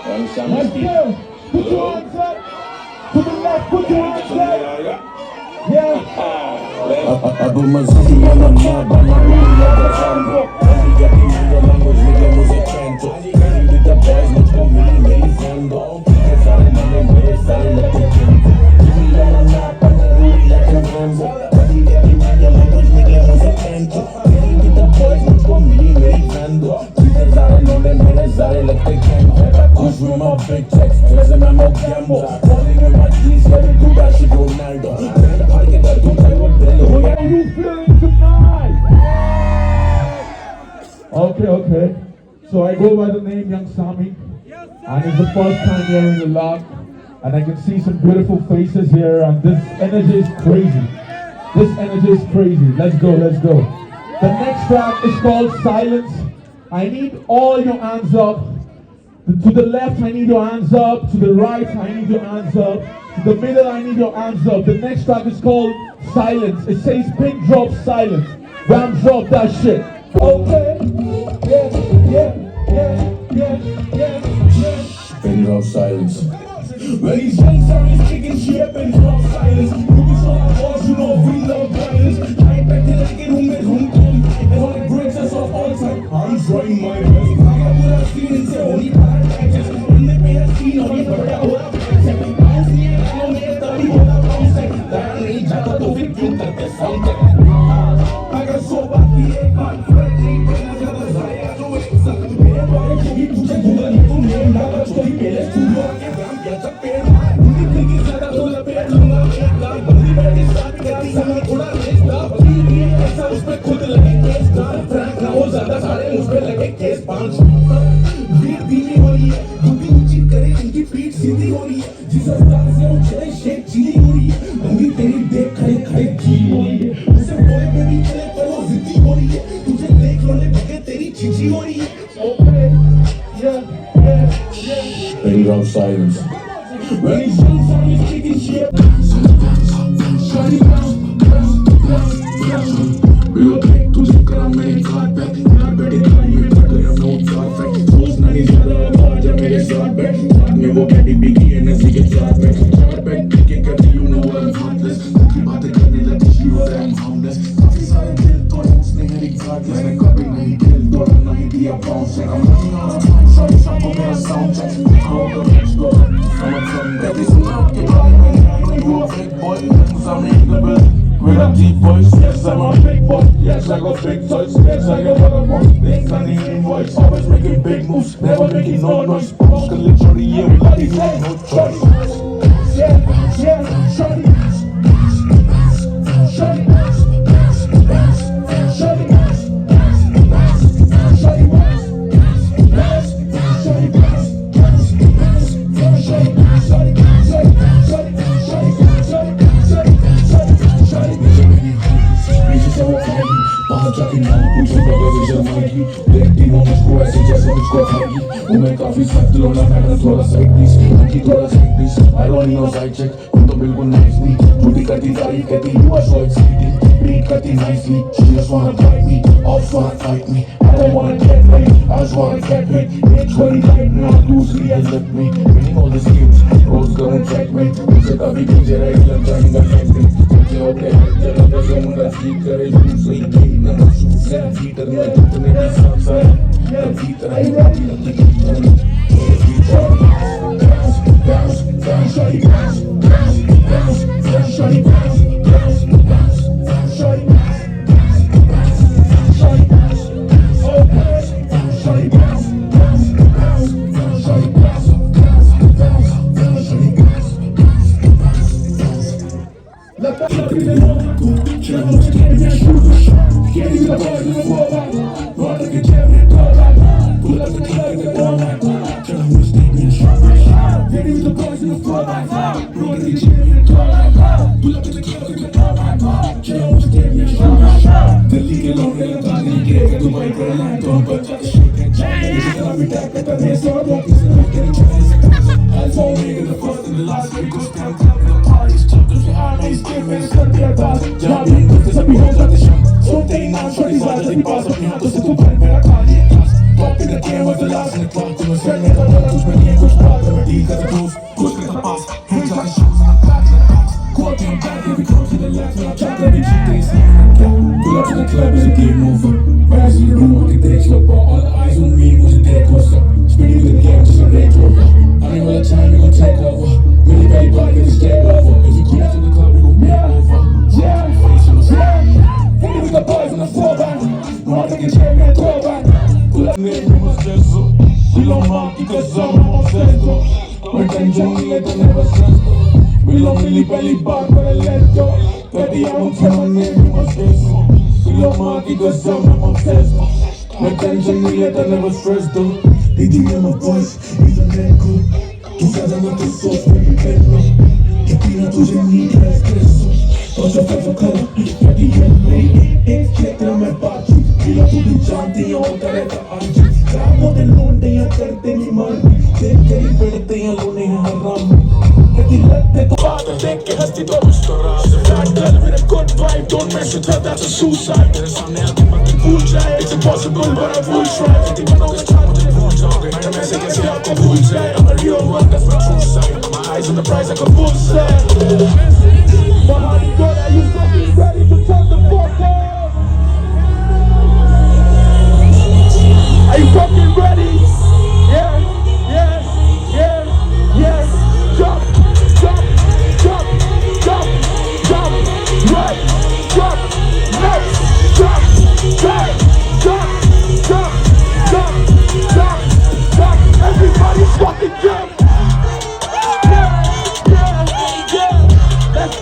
[SPEAKER 9] Let's
[SPEAKER 2] Let's go. Put your hands up. To the left, put your hands up. Yeah.
[SPEAKER 9] Abu Mazzi on the map, I'm a real Jambo. Every got in the language, nigga was a canto. Ready with the boys, much for me, made friend. Don't pick us out, man, they made us out, let the Ronaldo. Brand bhar ke dar tu bhai wo Bello.
[SPEAKER 7] Who are you feeling tonight? Okay. So I go by the name Young Sami, and it's the first time here in the lab, and I can see some beautiful faces here, and this energy is crazy. Let's go. The next track is called Silence. I need all your hands up. To the left, I need your hands up. To the right, I need your hands up. To the middle, I need your hands up. The next track is called Silence. It says pin drop silence. Ram drop that shit. Okay. Yeah.
[SPEAKER 9] Pin drop silence.
[SPEAKER 1] When these young Sammy's kicking shit, pin drop silence. You be so hard, you know we love violence. I ain't back to like it, whom come. And all it breaks us off all the time. I'm trying my best. I got what I've seen and tell only bad actors. When they may have seen, only heard out what I've said. I don't see it, I don't need it, study what I've done said. That I ain't jata to fit you, that there's something. I got so lucky, I'm friendly, but I got a Zaya to it. मेरे बारे में भी पूछे दूंगा नहीं तो मैं ना छोड़ी पहले स्टूडियो आके काम किया था पेड़ मुझे दिल की ज़्यादा तो लपेट लूँगा एक लाख बंदी बैठी साथ करती समय थोड़ा रेस्टा बंदी ये ऐसा उस पे खुद लगे केस कार फ्रैंक ना हो ज़्यादा सारे उस पे लगे केस 5 भीड़ धीमी हो रही है बुद्धि ऊंची करे इनकी पीठ सीधी हो रही है जिस अस्तार से वो चले शेख चीनी हो रही है बंदी तेरी देख खड़े जी हो रही है उसे बोले पे भी चले पर वो जिद्दी हो रही है तुझे देख रोने लगे तेरी चीची हो रही है Okay, yeah.
[SPEAKER 9] Pin drop silence.
[SPEAKER 1] When these young Sammy's kicking shit. Shawty bounce. Real quick, तुझे करा मेरे हाथ पे यार बैठे गाड़ी में पड़ गया नो साथ पे सोचना नहीं ज़्यादा अब आजा मेरे साथ पे साथ में वो कैडी बिकी एनर्जी के साथ में चार पैक पीके करती you know I'm heartless की बातें करने लगी she was I'm harmless काफी सारे दिल तोड़े उसने मेरी regardless मैं कभी नहीं दिल तोड़ा नहीं दिया bounce and I'm running out of time sorry सबको मेरा sound check call the next door I'm a friend कहती सुना के बारे में I know you a big boy I'm in the building with a deep voice, yes I'm a big boy, yes I got big toys, yes I got what I want, things I need invoice, always making big moves, never making no noise, push can literally yeah, we like it, no choice. Yeah, shawty. मैं काफी सख्त लोना मैं थोड़ा side please थोड़ा side please I don't know side check तुम तो बिल्कुल नाइस नहीं झूठी करती तारीफ कहती you are so excited beat करती nicely she just wanna fight me off wanna fight me I don't wanna get light I just wanna get hit एक छोरी लाइट ना दूसरी है left me winning all the games रोज करूं check में मुझे कभी पीछे रह लग जाएगा कैप्टन मुझे ओके चलो बस मुंडा ठीक करे यू सही गेम ना शूट से बीटर में जितने भी साथ साथ भीतर आई लगती bounce, shawty bounce, shawty bounce, shawty bounce, shawty bounce, oh bounce, shawty bounce, shawty bounce, shawty bounce. Let the fuck be the one who chill on the game and shoot the shot. Get you the boys in the ball back, run like a jam and call back. Pull up the club and the ball back, chill on the stage and shoot the shot. Get you the boys in the ball back, run like a jam and call back. Pull up to the club and the ball back, chill on the stage and shoot the shot. Delhi ke log le lata nahi ke Dubai ke land to bacha shake and jam. Jitna bhi tag kata hai so look is not getting chance. I saw me in the first and the last week was stand up in the parties took the behind me skin में कर दिया दास जहाँ भी कुछ सभी हो जाते शांत सोते ही नाम छोड़ी ज़्यादा ही पास अपने हाथों से तू भर मेरा खाली है class top in the game was the last in the class तुम्हें सर में तो बोला कुछ नहीं कुछ बात है बड़ी कर close कुछ नहीं था पास हम जाके shots in the back in the box quote him back every come to the left when I try to be cheap they say pull up to the club is a game over rise in the room I can take slow all the eyes on me मुझे देख what's up speeding with the game just a Range Rover आने वाला time we gon' take over मेरी पहली बार के just take over if you cruise to the club we gon' make over yeah hitting with the boys on the floor back run like a jam and throw back pull up name was just so we don't mind because I'm obsessed but then Johnny let the never stress we don't really belly back but I
[SPEAKER 9] yo. Baby, I won't tell my name, what's this? We love monkey, go some, I'm obsessed. My tension, we let that never stress though. Didi, my voice, he's a echo. Tu casa no te sos, baby, bello. Que pina tu genie, es queso. Don't you ever color, baby, you're me. It's check on my body. Feel up to the janty, on the red anji. Grabo del lunde, ya terte ni mal. Teri verte, ya lune, haram. देख के हंसती तो मुस्कुरा Bad girl with a good vibe, don't mess with her, that's a suicide. तेरे सामने आके बातें भूल जाए It's impossible but I will try कितनी बातों के साथ मुझे भूल जाओगे मैडम ऐसे कैसे आपको भूल जाए I'm a real one, that's my true side My eyes on the prize like a bullseye But honey girl, are you fucking ready to turn the fuck up? Are you fucking ready? Yeah, yeah, yeah, yeah Jump, jump, jump, jump, jump, right, jump, left, jump, right, jump, jump, jump, jump, jump, everybody fucking jump. Yeah, yeah, yeah, let's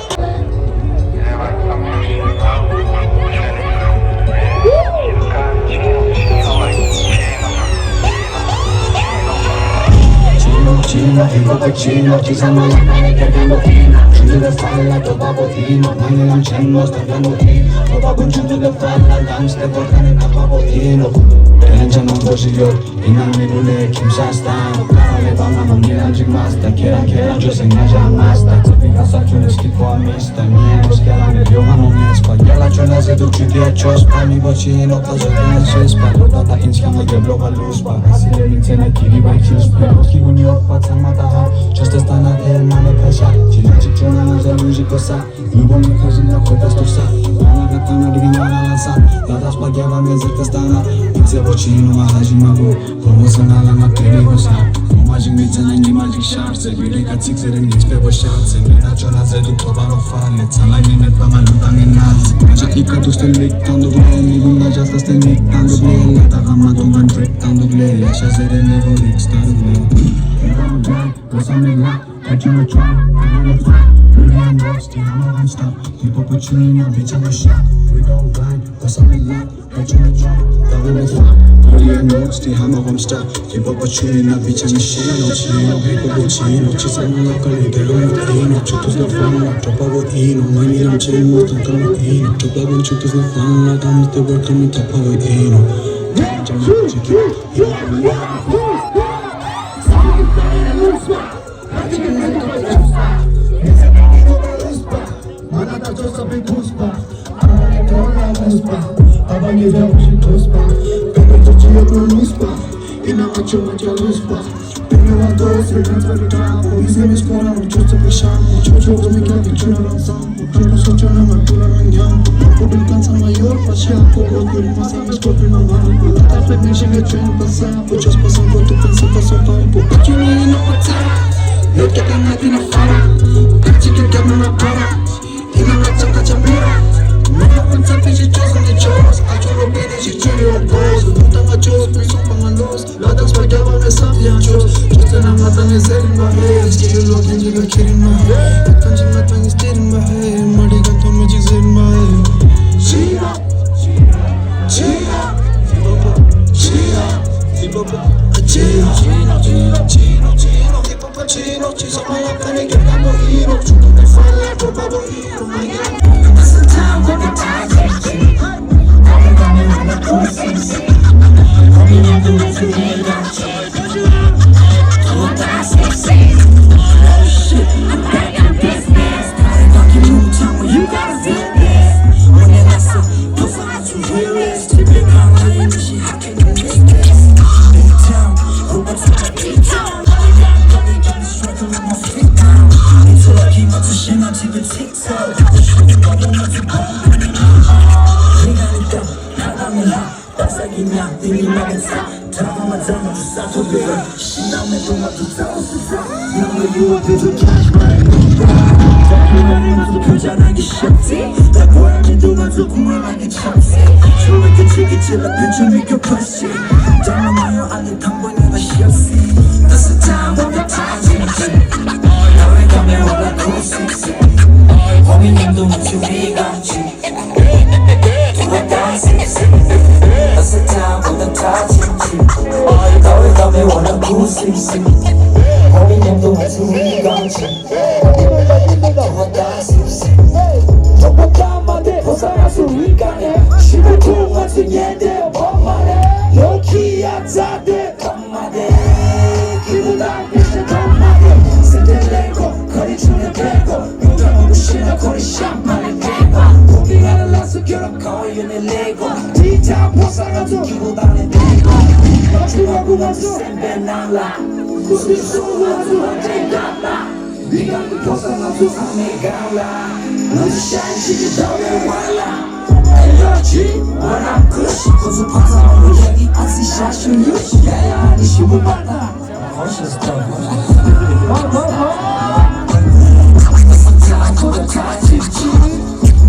[SPEAKER 3] Chino, figo cochino, ci siamo la bene che abbiamo fino Giunto le falla, dopo botino, ma io non c'è sto abbiamo fino Dopo congiunto le falla, gangster, portane da papotino Pensa non così io, in anni non è kim sa sta Parole vama non mi lanci basta, che giù se ne già basta Sapi che sa c'è schifo a mista, niente schiala meglio ma non mi spaghiala c'è la sedu ci ti acciospa, mi vocino, caso che non c'è spa Rodata in schiama che blocca l'uspa, si le minzene chi li vai ci spero, chi con io Mataha, just stana del mane kasha China chichona na zaluji kosa Lubo me khazina khotas tosa Ana gatana digana lansa Dadas pagyava me zertastana Itse vocino mahaji mago Promosana la materi kosa Magic mețena ngi magic șanse Vile ca țixere nici pe vă șanse Nena ciona zedu toba no fale Țala nene pa ma luta ngenalze Maja ika tu ste lictando ble Nigul na jasta ste nictando ble Lata gama tungan trictando ble Așa zere nevo rixtando ble Pásame la, cachame chua, dame la fa Really I'm rusty, I'm not gonna stop Keep up with you, my bitch, I'm a shot We gon' grind, pásame la, cachame chua, dame la fa Really I'm rusty, I'm not gonna stop Keep up with you, my bitch, I'm a shot Chino, rico cucino, ci siamo la calita, lo intino Ciutus la fanno, troppa vodino Mai mi lancemo, tanto mattino Troppa con ciutus la fanno, dammi te vuoi che mi troppa vodino
[SPEAKER 8] Abangi da ushi tospa Pega to chia pro nispa Ina macho macho luspa Pega la dos transfer campo Vise mi scuola non c'ho sto shampoo Ciò come che ti c'ho non sampo Tanto so c'ho una matula non yampo Poco il canza maior facciapo Poco il massa mi scopri non manco La tafla mi scende c'è in passato C'ho spasso quanto penso passo tempo Perché mi non pazzare Io che cagati ne farà Perché che chiamo una para Ina la zacca c'è mira Non sape și ce sunt de jos Acolo bine și ce eu boss Nu te mă jos, prin sopa mă los La dans pe geaba me sam de anjos Ce te n-am lata ne zer in my head Skiri loc in jiga kid in my head Atunci mă tang is dead in my head Mă digan to magic zer in my head China China China China China China China Hip hop Chino Ci sono la cane che cambio hero Ciuto ne falla, troppa hero 표현하기 쉽지 다 보여진 동안 소금을하기 참지 조금 그치기 찔러 빈줄이 겹쳤지 장난하여 안에 당번이 맛이었지 That's the time of the time Now we come here with a cool 6
[SPEAKER 6] 범인님도 맞추기가 쉽지 두었다 씁쓸 어색함보다 다짐지 너의 맘에 원한 구슬슬 범인님도 맞추기가 쉽지 두었다 씁쓸
[SPEAKER 7] 저보다 마대 벗어날 수 있가네 15분 같은 얘들 엄마네 여기야 자들
[SPEAKER 6] 엄마대 기보다 비슷한 엄마대 샌들레고 거리 중에 대고 누가 너무 싫어 거리 샴만에 대고 고민하는 라스 결혼 거리에 레고
[SPEAKER 7] 진짜 벗어나줘
[SPEAKER 6] 기보다는 대고
[SPEAKER 7] 맞추라고 맞춰
[SPEAKER 6] 샌베날라 구슬 쏘아줘 언제 갈라 네가 그 벗어나줘 삶의 갈라 너도 샤인시지 너를 warla energy when I'm kush 고수 파상으로 여기 아시 샤슈 유시 야야 니 시부 받아 conscious talk 상상보다 다 집지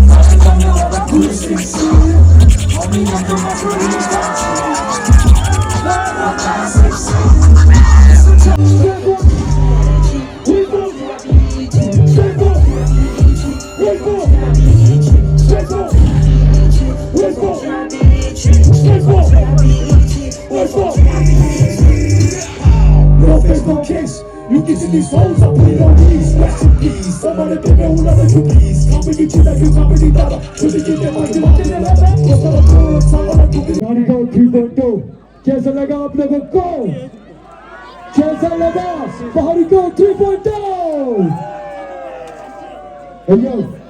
[SPEAKER 6] 나를 감명하다 부를 수 있어 어미만도 맞추는 거지 너와 섹시
[SPEAKER 7] No Facebook case, you can see these hoes, I put it on these recipes. Somebody give me one of the cookies. Company chilla, you company data. Should you get my demand in the level? What's the good? Someone cooking. Now go 3.2. कैसा लगा आप लोगों को? कैसा लगा? बाहरी को 3.2. Hey yo.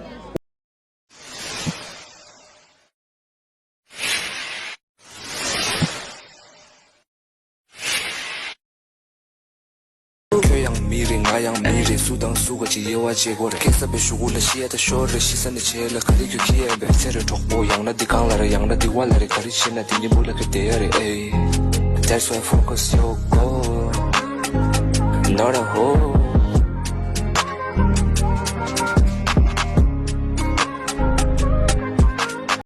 [SPEAKER 4] 미리 수당 수가 지혜와 제고를 객사배 슈굴라 시에다 쇼를 시선이 제일라 그리고 기회배 세를 족보 양나디 강라라 양나디 왈라리 가리시나 디니 몰라 그때야리 에이 That's why focus your goal 너라 호